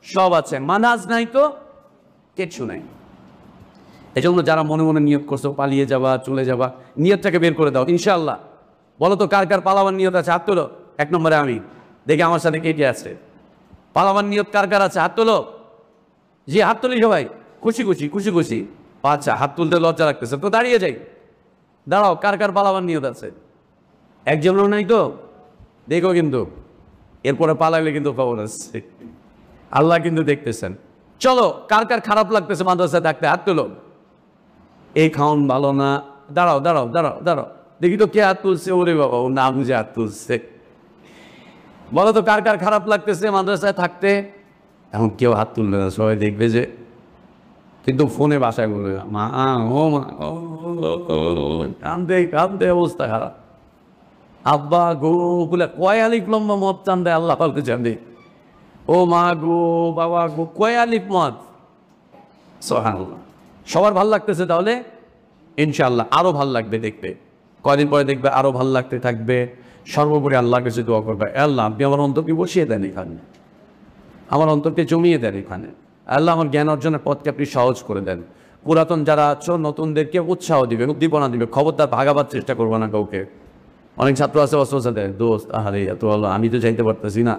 [SPEAKER 1] সব আছে, মানহাজ নাই তো কিচ্ছু নাই। এই জন্য যারা মনে মনে নিয়ত করছো পালিয়ে যাবা, চলে যাবা, নিয়তটাকে বের করে দাও ইনশাআল্লাহ। বলো তো কার কার পালাবার নিয়ত আছে? হাত তোলো। 1 নম্বরে আমি দেখি আমার সাথে কে কে আছে। পালাবার নিয়ত কার কার আছে? হাত তোলো। জি হাত তুলি সবাই, খুশি খুশি খুশি খুশি। আচ্ছা হাত তুলতে লজ্জা লাগতেছে তো দাঁড়িয়ে যাই। দাঁড়াও, কার কার পালাবার নিয়ত আছে? একজনও নাই তো? দেখো কিন্তু এরপরে পালাইলে কিন্তু খবর আছে, আল্লাহ কিন্তু দেখতেছেন। চলো, কার কার খারাপ লাগতেছে মাদ্রাসায় থাকতে? হাত তুলো। এই খাওন ভালো না, দাঁড়াও দাঁড়াও দাঁড়াও দাঁড়াও, দেখি তো কে হাত তুলছে। ওরে বাবা, ও না বুঝে হাত তুলছে। বলো তো কার কার খারাপ লাগতেছে মাদ্রাসায় থাকতে? এখন কেউ হাত তুলবে না, সবাই দেখবে যে, কিন্তু ফোনে বাসায় বলবে মা ও মা, কান্দে কান্দে অবস্থা খারাপ। আব্বা গো বলে কয় আলিফ লম্বা মদ চান্দে আল্লাহ পালতে চান্দে। ও মা গো বাবা গো, কয় আলিফ মদ। সুবহানাল্লাহ। সবার ভাল লাগতেছে তাহলে? ইনশাআল্লাহ আরো ভাল লাগবে দেখবে, কয়দিন পরে দেখবে আরো ভাল লাগতে থাকবে। সর্বোপরি আল্লাহর কাছে দোয়া করবে, আল্লাহ আপনি আমার অন্তরকে বসিয়ে দেন এখানে, আমার অন্তরকে জমিয়ে দেন এখানে। আল্লাহ আমার জ্ঞান অর্জনের পথকে আপনি সহজ করে দেন। পুরাতন যারা আছো নতুনদেরকে উৎসাহ দিবে, উদ্দীপনা দিবে, খবরদার ভাগাবার চেষ্টা করবো না কাউকে। অনেক ছাত্র আছে অস্ত্র দেয়, দোস্ত আহারে এত ভালো, আমি তো চাইতে পারতেছি না,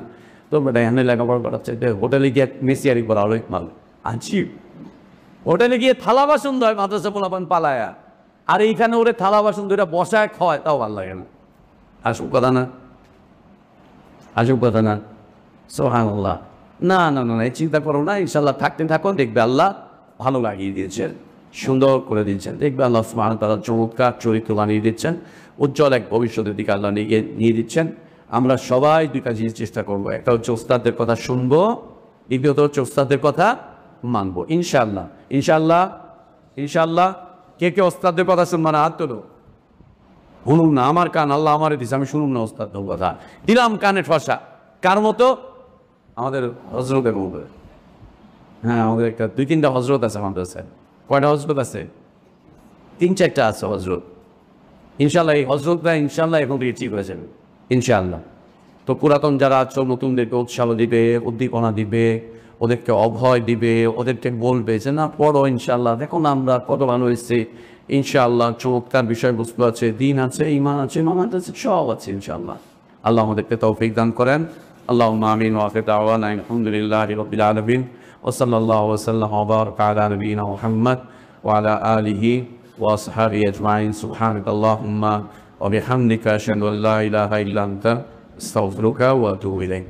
[SPEAKER 1] তো বেটা এখানে লেখাপড়া করার চাইতে হোটেলে গিয়ে মেসিয়ারি করা হলো ভালো। আনছি হোটেলে গিয়ে থালা বাসন দেয় মাদ্রাসা পোলাপান পালায়া, আর এইখানে ওরে থালা বাসন দুইটা বসায় খাওয়ায়, তাও ভালো লাগে না। আসুক কথা না, আসুক কথা না। সুবহানাল্লাহ। না না না, এই চিন্তা করো না, ইনশাল্লাহ থাকতে থাকো, দেখবে আল্লাহ ভালো লাগিয়ে দিয়েছেন, সুন্দর করে দিচ্ছেন। দেখবে আল্লাহ সুবহানাহু ওয়া তাআলা চমৎকার চরিত্র বানিয়ে দিচ্ছেন, উজ্জ্বল এক ভবিষ্যতের দিকে আল্লাহ নিয়ে দিচ্ছেন। আমরা সবাই দুইটা জিনিস চেষ্টা করবো, একটা হচ্ছে ওস্তাদদের কথা শুনবো, দ্বিতীয়ত হচ্ছে ওস্তাদদের কথা মানবো। ইনশাআল্লাহ ইনশাআল্লাহ ইনশাআল্লাহ। কে কে ওস্তাদদের কথা শুনবো না? হাত তোলো। শুনুন না, আমার কান আল্লাহ আমারে দিছে, আমি শুনুন না ওস্তাদদের কথা, দিলাম কানে ঠসা। কার মতো? আমাদের হজরতের মতো। হ্যাঁ, আমাদের একটা 2-3টা হজরত আছে আমাদের কাছে। কয়টা হজরত আছে? 3-4টা আছে হজরত। ইনশাল্লাহ এই হজরতরা ইনশাল্লাহ এখন থেকে ঠিক হয়ে যাবে ইনশাআল্লাহ। তো পুরাতন যারা আছো নতুনদেরকে উৎসাহ দিবে, উদ্দীপনা দিবে, ওদেরকে অভয় দিবে, ওদেরকে বলবে যে না পড়ো ইনশাআল্লাহ, দেখুন আমরা কত ভালো হয়েছে ইনশাআল্লাহ, চমৎকার বিষয়বস্তু আছে, দিন আছে, ইমান আছে, মামাত আছে, সব আছে ইনশাআল্লাহ। আল্লাহ আমাদেরকে তৌফিক দান করেন। আল্লাহুম্মা আমিন ওয়া আখিরু দাওয়ানা আলহামদুলিল্লাহি রাব্বিল আলামিন ওয়া সাল্লাল্লাহু ওয়া সাল্লাম ওয়া বারাকা আলা নবিয়িনা মুহাম্মদ ওয়া আলা আলিহি ওয়া আসহাবিহি আজমাইন। সুবহানাকাল্লাহুম্মা ওয়া বিহামদিকা আশহাদু আল্লা ইলাহা ইল্লা আনতা আস্তাগফিরুকা ওয়া আতুবু ইলাইক।